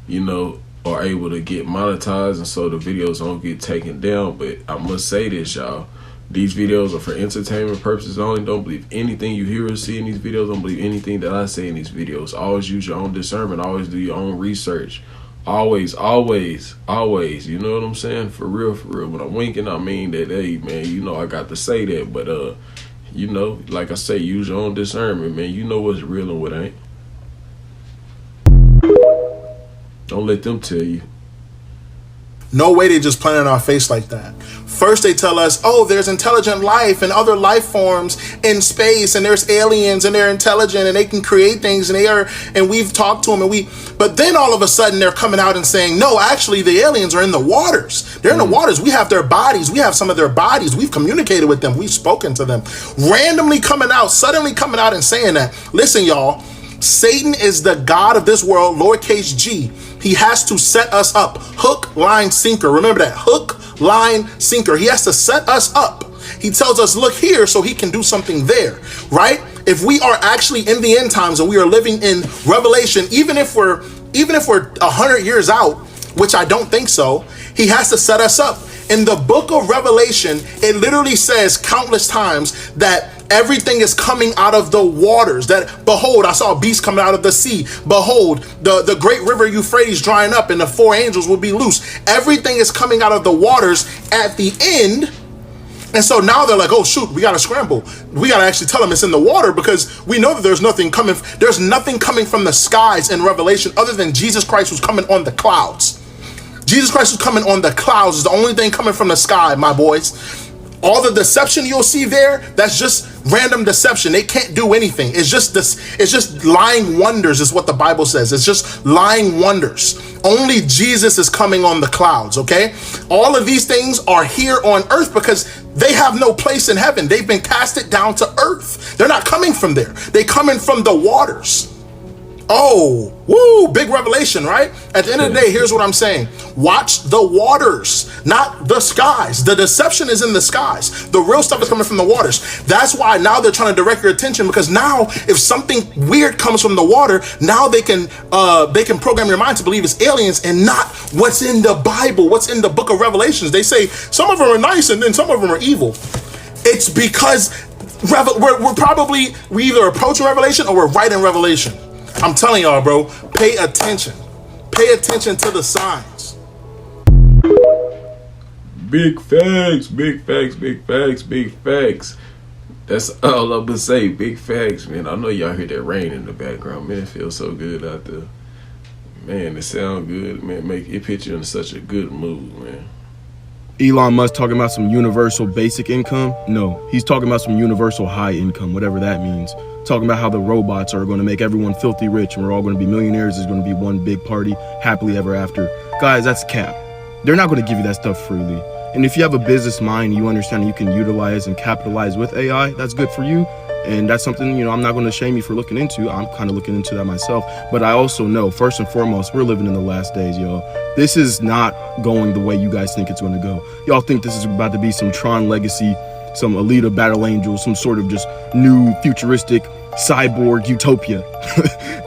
Speaker 1: you know, are able to get monetized, and so the videos don't get taken down. But I must say this, y'all, these videos are for entertainment purposes only. Don't believe anything you hear or see in these videos. Don't believe anything that I say in these videos. Always use your own discernment. Always do your own research. Always, always, always. You know what I'm saying? For real, for real. When I'm winking, I mean that, hey, man, you know I got to say that. But, you know, like I say, use your own discernment, man. You know what's real and what ain't. Don't let them tell you.
Speaker 16: No way they just plan in our face like that. First they tell us, oh, there's intelligent life and other life forms in space, and there's aliens and they're intelligent and they can create things, and and we've talked to them, but then all of a sudden they're coming out and saying, no, actually the aliens are in the waters. They're in the waters. We have their bodies. We have some of their bodies. We've communicated with them. We've spoken to them. Randomly coming out, suddenly coming out and saying that. Listen, y'all, Satan is the God of this world, lowercase g. He has to set us up. Hook, line, sinker. Remember that. Hook, line, sinker. He has to set us up. He tells us, look here, so he can do something there, right? If we are actually in the end times and we are living in Revelation, even if we're 100 years out, which I don't think so, he has to set us up. In the book of Revelation, it literally says countless times that everything is coming out of the waters. That, behold, I saw a beast coming out of the sea. Behold, the great river Euphrates drying up, and the 4 angels will be loose. Everything is coming out of the waters at the end. And so now they're like, oh shoot, we gotta scramble. We gotta actually tell them it's in the water, because we know that there's nothing coming from the skies in Revelation other than Jesus Christ who's coming on the clouds. Jesus Christ who's coming on the clouds is the only thing coming from the sky, my boys. All the deception you'll see there, that's just random deception. They can't do anything. It's just lying wonders is what the Bible says. It's just lying wonders. Only Jesus is coming on the clouds, okay? All of these things are here on earth because they have no place in heaven. They've been casted down to earth. They're not coming from there. They're coming from the waters. Oh, woo, big revelation, right? At the end of the day, here's what I'm saying. Watch the waters, not the skies. The deception is in the skies. The real stuff is coming from the waters. That's why now they're trying to direct your attention, because now if something weird comes from the water, now they can program your mind to believe it's aliens and not what's in the Bible, what's in the book of Revelations. They say some of them are nice and then some of them are evil. It's because we're either approaching Revelation or we're right in Revelation. I'm telling y'all, bro, pay attention. Pay attention to the signs.
Speaker 1: Big facts, big facts, big facts, big facts. That's all I'm gonna say. Big facts, man. I know y'all hear that rain in the background, man. It feels so good out there. Man, it sound good, man. It put you in such a good mood, man.
Speaker 17: Elon Musk talking about some universal basic income? No, he's talking about some universal high income, whatever that means. Talking about how the robots are going to make everyone filthy rich and we're all going to be millionaires. There's going to be one big party, happily ever after. Guys, that's cap. They're not going to give you that stuff freely. And if you have a business mind, you understand you can utilize and capitalize with AI, that's good for you. And that's something, I'm not going to shame you for looking into. I'm kind of looking into that myself. But I also know, first and foremost, we're living in the last days, y'all. This is not going the way you guys think it's going to go. Y'all think this is about to be some Tron legacy, some Alita battle angel, some sort of just new futuristic cyborg utopia.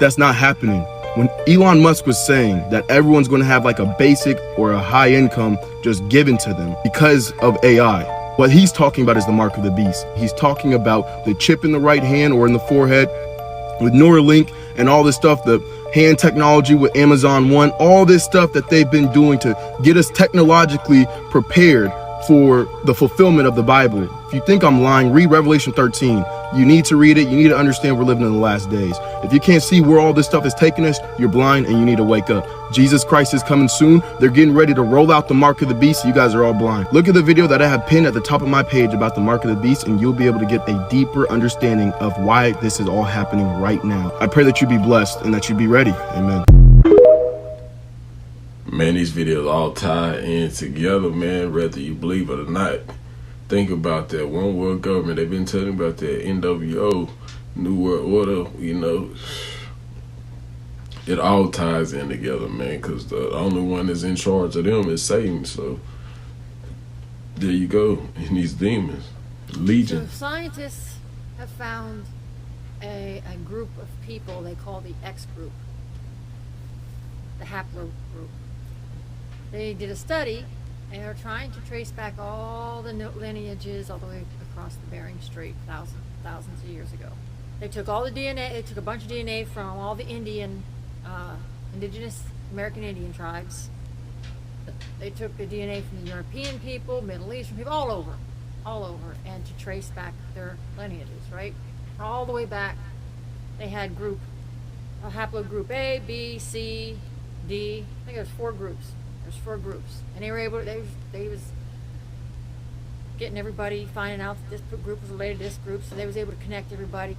Speaker 17: That's not happening. When Elon Musk was saying that everyone's going to have like a basic or a high income just given to them because of AI, what he's talking about is the mark of the beast. He's talking about the chip in the right hand or in the forehead with Neuralink and all this stuff, the hand technology with Amazon One, all this stuff that they've been doing to get us technologically prepared for the fulfillment of the Bible. If you think I'm lying, read Revelation 13. You need to read it. You need to understand we're living in the last days. If you can't see where all this stuff is taking us, you're blind and you need to wake up. Jesus Christ is coming soon. They're getting ready to roll out the mark of the beast. You guys are all blind. Look at the video that I have pinned at the top of my page about the mark of the beast, and you'll be able to get a deeper understanding of why this is all happening right now. I pray that you be blessed and that you be ready. Amen.
Speaker 1: Man, these videos all tie in together, man, whether you believe it or not. Think about that one world government. They've been telling about that NWO, New World Order, it all ties in together, man, because the only one that's in charge of them is Satan. So there you go, and these demons, legion.
Speaker 18: So scientists have found a group of people they call the X group, the haplo group. They did a study and are trying to trace back all the lineages all the way across the Bering Strait thousands of years ago. They took all the DNA, they took a bunch of DNA from all the indigenous American Indian tribes. They took the DNA from the European people, Middle Eastern people, all over, and to trace back their lineages, right? All the way back, they had a haplogroup A, B, C, D. I think there's 4 groups. There's 4 groups, and they were able. They was getting everybody, finding out that this group was related to this group, so they was able to connect everybody.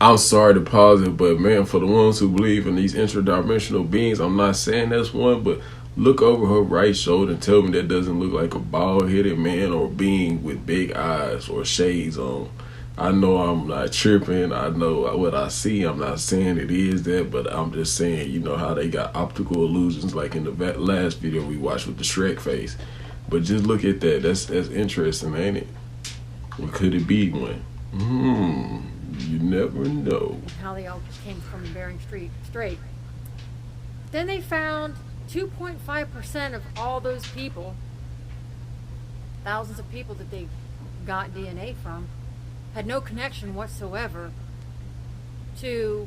Speaker 1: I'm sorry to pause it, but man, for the ones who believe in these interdimensional beings, I'm not saying that's one, but look over her right shoulder and tell me that doesn't look like a bald-headed man or being with big eyes or shades on. I know I'm not tripping. I know what I see. I'm not saying it is that, but I'm just saying, you know how they got optical illusions like in the last video we watched with the Shrek face. But just look at that. That's interesting, ain't it? Or could it be one? You never know.
Speaker 18: How they all came from the Bering Strait. Then they found 2.5% of all those people, thousands of people that they got DNA from, had no connection whatsoever to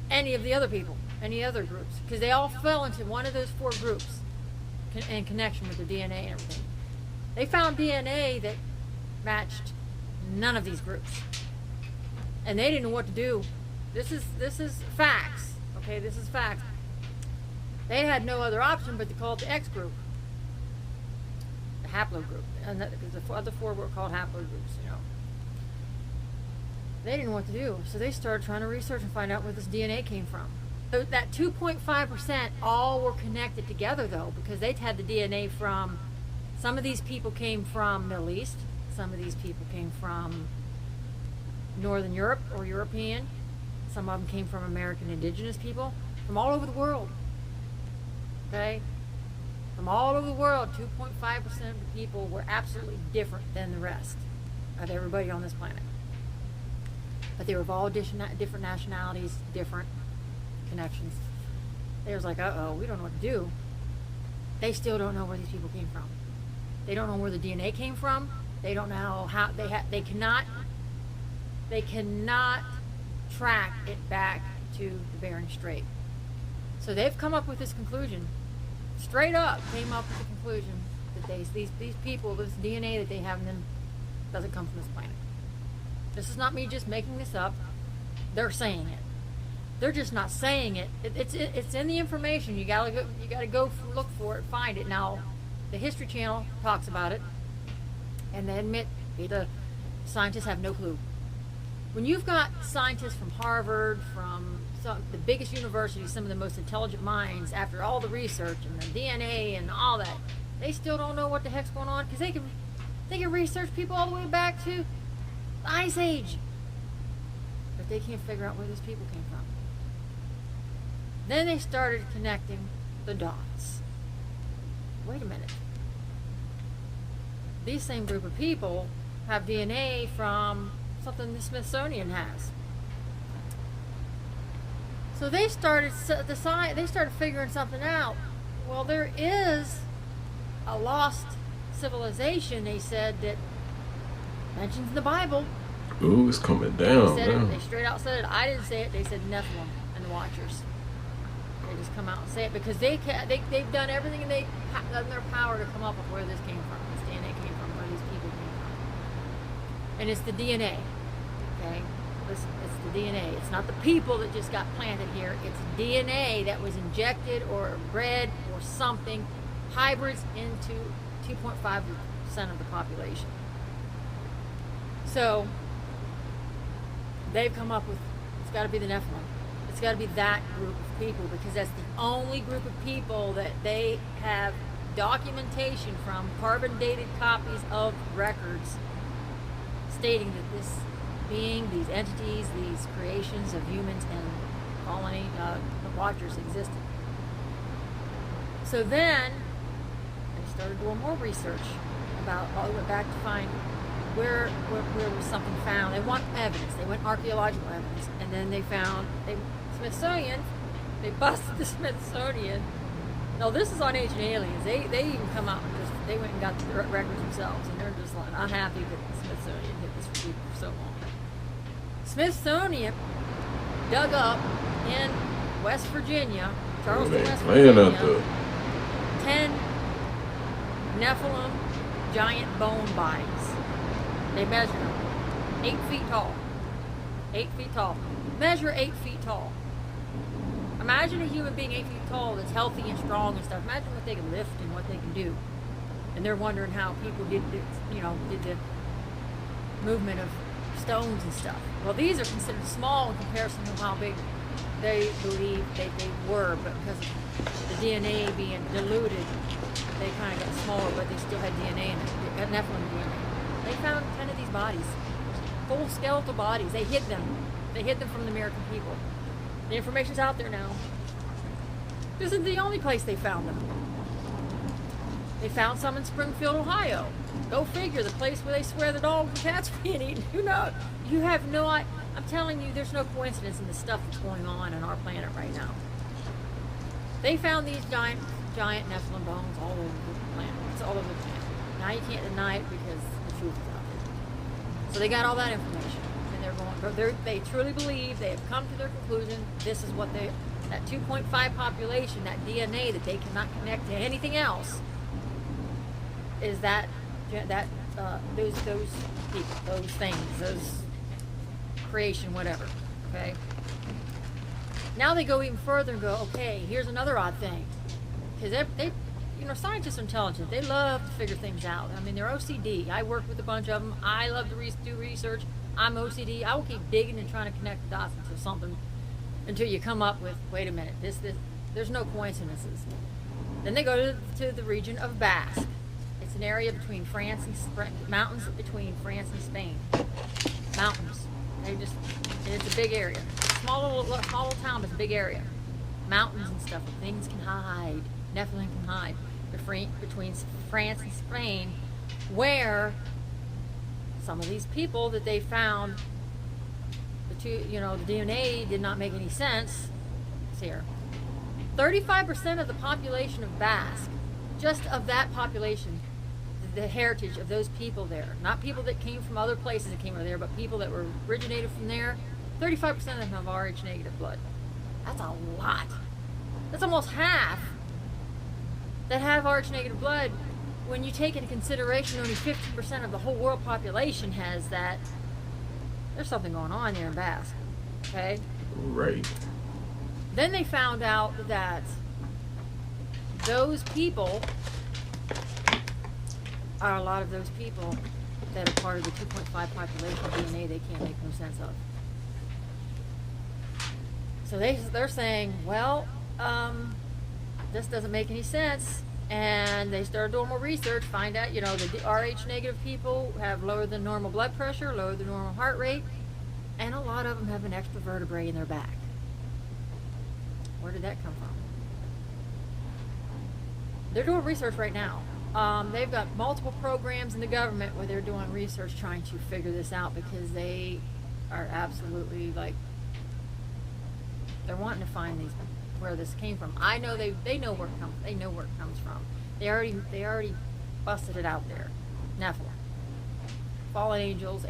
Speaker 18: any of the other people, any other groups, because they all fell into one of those 4 groups in connection with the DNA and everything. They found DNA that matched none of these groups, and they didn't know what to do. This is facts, okay? This is facts. They had no other option but to call it the X group, the haplogroup, and the other 4 were called haplogroups, They didn't know what to do, so they started trying to research and find out where this DNA came from. So that 2.5% all were connected together, though, because they'd had the DNA from, some of these people came from Middle East, some of these people came from Northern Europe or European, Some of them came from American indigenous people from all over the world. Okay? From all over the world, 2.5% of the people were absolutely different than the rest of everybody on this planet. But they were of all different nationalities, different connections. They was like, uh-oh, we don't know what to do. They still don't know where these people came from. They don't know where the DNA came from. They don't know how, they cannot track it back to the Bering Strait. So they've come up with this conclusion, straight up came up with the conclusion that these people, this DNA that they have in them doesn't come from this planet. This is not me just making this up. They're saying it. They're just not saying it. It's in the information. You gotta go look for it, find it. Now, the History Channel talks about it, and they admit the scientists have no clue. When you've got scientists from Harvard, from the biggest universities, some of the most intelligent minds, after all the research and the DNA and all that, they still don't know what the heck's going on, because they can research people all the way back to the Ice Age, but they can't figure out where these people came from. Then they started connecting the dots. Wait a minute. These same group of people have DNA from something the Smithsonian has. So they started figuring something out. Well, there is a lost civilization, they said, that mentions in the Bible.
Speaker 1: Ooh, it's coming down.
Speaker 18: They straight out said it. I didn't say it. They said Nephilim and the Watchers. They just come out and say it because they've done everything in their power to come up with where this came from, this DNA came from, where these people came from. And it's the DNA. Okay? Listen, it's the DNA. It's not the people that just got planted here. It's DNA that was injected or bred or something, hybrids into 2.5% of the population. So they've come up with, it's got to be the Nephilim. It's got to be that group of people, because that's the only group of people that they have documentation from, carbon dated copies of records stating that this being, these entities, these creations of humans and colony, the Watchers existed. So then they started doing more research about, all went back to find where was something found. They want evidence. They want archaeological evidence. And then they found, Smithsonian, they busted the Smithsonian. No, this is on Ancient Aliens. They even come out and they went and got the records themselves, and they're just like, I'm happy that the Smithsonian did this for people for so long. Smithsonian dug up in West Virginia, Charleston, West Virginia, 10 Nephilim giant bone bodies. They measure them 8 feet tall. 8 feet tall. Measure 8 feet tall. Imagine a human being 8 feet tall that's healthy and strong and stuff. Imagine what they can lift and what they can do. And they're wondering how people did the movement of stones and stuff. Well, these are considered small in comparison to how big they believe they were, but because of the DNA being diluted, they kind of got smaller, but they still had DNA in it. They got Nephilim DNA. They found 10 of these bodies, full skeletal bodies. They hid them. They hid them from the American people. The information's out there now. This isn't the only place they found them. They found some in Springfield, Ohio. Go figure, the place where they swear the dogs and cats are being eaten. Who knows? You have no idea. I'm telling you, there's no coincidence in the stuff that's going on our planet right now. They found these giant Nephilim bones all over the planet. It's all over the planet. Now you can't deny it because the truth is out there. So they got all that information, and they truly believe, they have come to their conclusion, this is what that 2.5 population, that DNA that they cannot connect to anything else, is those people, those things, those creation, whatever. Okay. Now they go even further and go, okay, here's another odd thing, because scientists are intelligent. They love to figure things out. I mean, they're OCD. I work with a bunch of them. I love to do research. I'm OCD. I will keep digging and trying to connect the dots into something until you come up with, wait a minute, there's no coincidences. Then they go to the region of Basque. It's an area between France and mountains between France and Spain. Mountains. And it's a big area. Small little town, but it's a big area. Mountains and stuff, where things can hide. Nephilim can hide between France and Spain, where some of these people that they found, the DNA did not make any sense. It's here. 35% of the population of Basque, just of that population, the heritage of those people there, not people that came from other places that came over there, but people that were originated from there, 35% of them have Rh negative blood. That's a lot. That's almost half that have Rh negative blood. When you take into consideration only 50% of the whole world population has that, there's something going on there in Basque. Okay?
Speaker 1: Right.
Speaker 18: Then they found out that those people are a lot of those people that are part of the 2.5 population DNA they can't make no sense of. So they're saying, well, this doesn't make any sense. And they started doing more research, find out, the Rh negative people have lower than normal blood pressure, lower than normal heart rate, and a lot of them have an extra vertebrae in their back. Where did that come from? They're doing research right now. They've got multiple programs in the government where they're doing research trying to figure this out, because they are absolutely they're wanting to find where this came from. I know they know where it comes. They know where it comes from. They already busted it out there. Nephilim, fallen angels,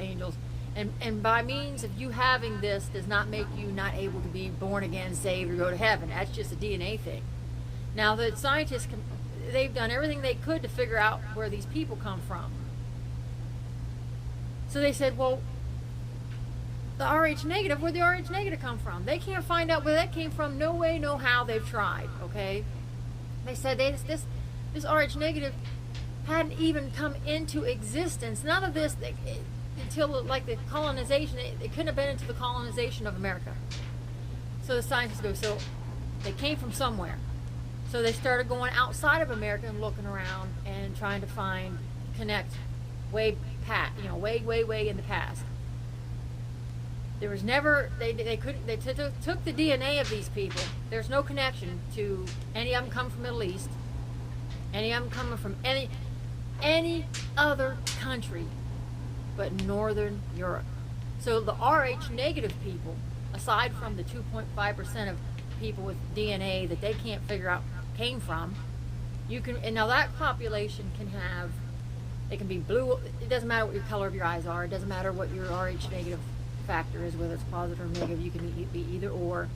Speaker 18: and by means of you having this does not make you not able to be born again, saved, or go to heaven. That's just a DNA thing. Now the scientists they've done everything they could to figure out where these people come from. So they said, well, the Rh negative, where'd the Rh negative come from? They can't find out where that came from. No way, no how. They've tried. Okay. They said this Rh negative hadn't even come into existence. None of this until the colonization. It couldn't have been into the colonization of America. So the scientists go, so they came from somewhere. So they started going outside of America and looking around and trying to connect way in the past. There was never, they took the DNA of these people. There's no connection to any of them come from Middle East, any of them coming from any other country but Northern Europe. So the Rh negative people, aside from the 2.5% of people with DNA that they can't figure out came from, and now that population they can be blue. It doesn't matter what your color of your eyes are. It doesn't matter what your Rh negative factor is, whether it's positive or negative. You can be either or.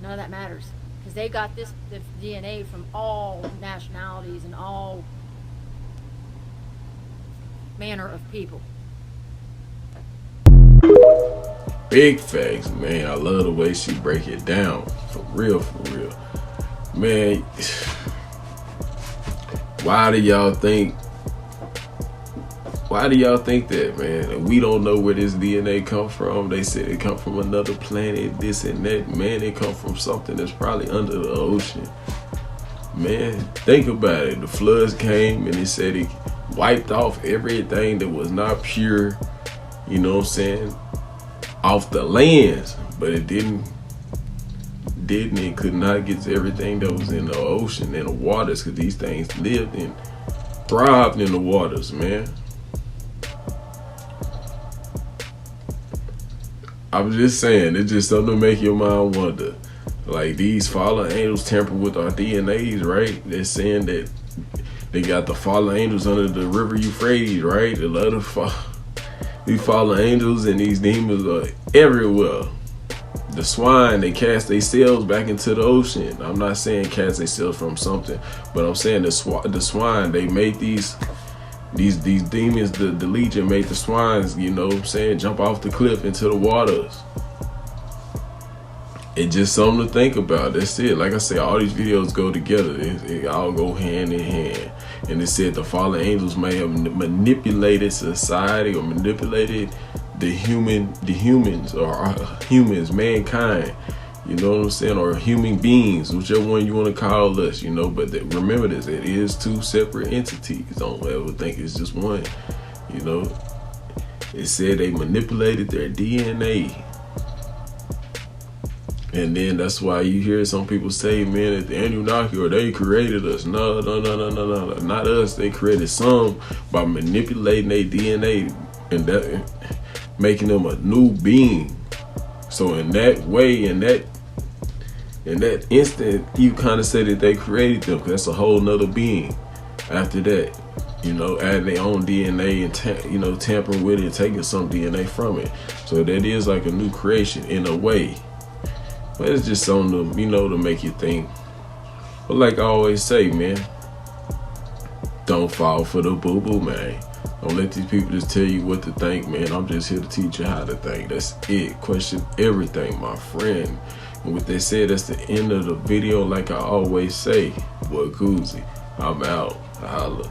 Speaker 18: None of that matters, because they got the DNA from all nationalities and all manner of people.
Speaker 1: Big facts, man. I love the way she break it down. For real. Man, why do y'all think that, man? We don't know where this DNA come from. They said it come from another planet, this and that. Man, it come from something that's probably under the ocean. Man, think about it. The floods came and it said it wiped off everything that was not pure, you know what I'm saying, off the lands, but it didn't and could not get to everything that was in the ocean and the waters, because these things lived and thrived in the waters, man. I was just saying, it's just something to make your mind wonder. Like, these fallen angels tamper with our DNAs, right? They're saying that they got the fallen angels under the river Euphrates, right? These fallen angels and these demons are everywhere. The swine, they cast themselves back into the ocean. I'm not saying cast themselves from something, but I'm saying the swine, they made these demons, the legion made the swines, you know what I'm saying, jump off the cliff into the waters. It's just something to think about. That's it. Like I said, all these videos go together. It all go hand in hand. And it said the fallen angels may have manipulated society or manipulated the humans, mankind, you know what I'm saying, or human beings, whichever one you want to call us, you know. But remember this, it is two separate entities. Don't ever think it's just one, you know. It said they manipulated their DNA. And then that's why you hear some people say, man, that the Anunnaki or they created us. No, not us. They created some by manipulating their DNA and that, making them a new being. So in that way, in that instant, you kind of say that they created them, because that's a whole nother being. After that, you know, adding their own DNA and you know, tampering with it and taking some DNA from it. So that is like a new creation in a way. But it's just on them, you know, to make you think. But like I always say, man, don't fall for the boo-boo, man. Don't let these people just tell you what to think, man. I'm just here to teach you how to think. That's it. Question everything, my friend. And with that said, that's the end of the video. Like I always say, boy, Koozie, I'm out. Holla.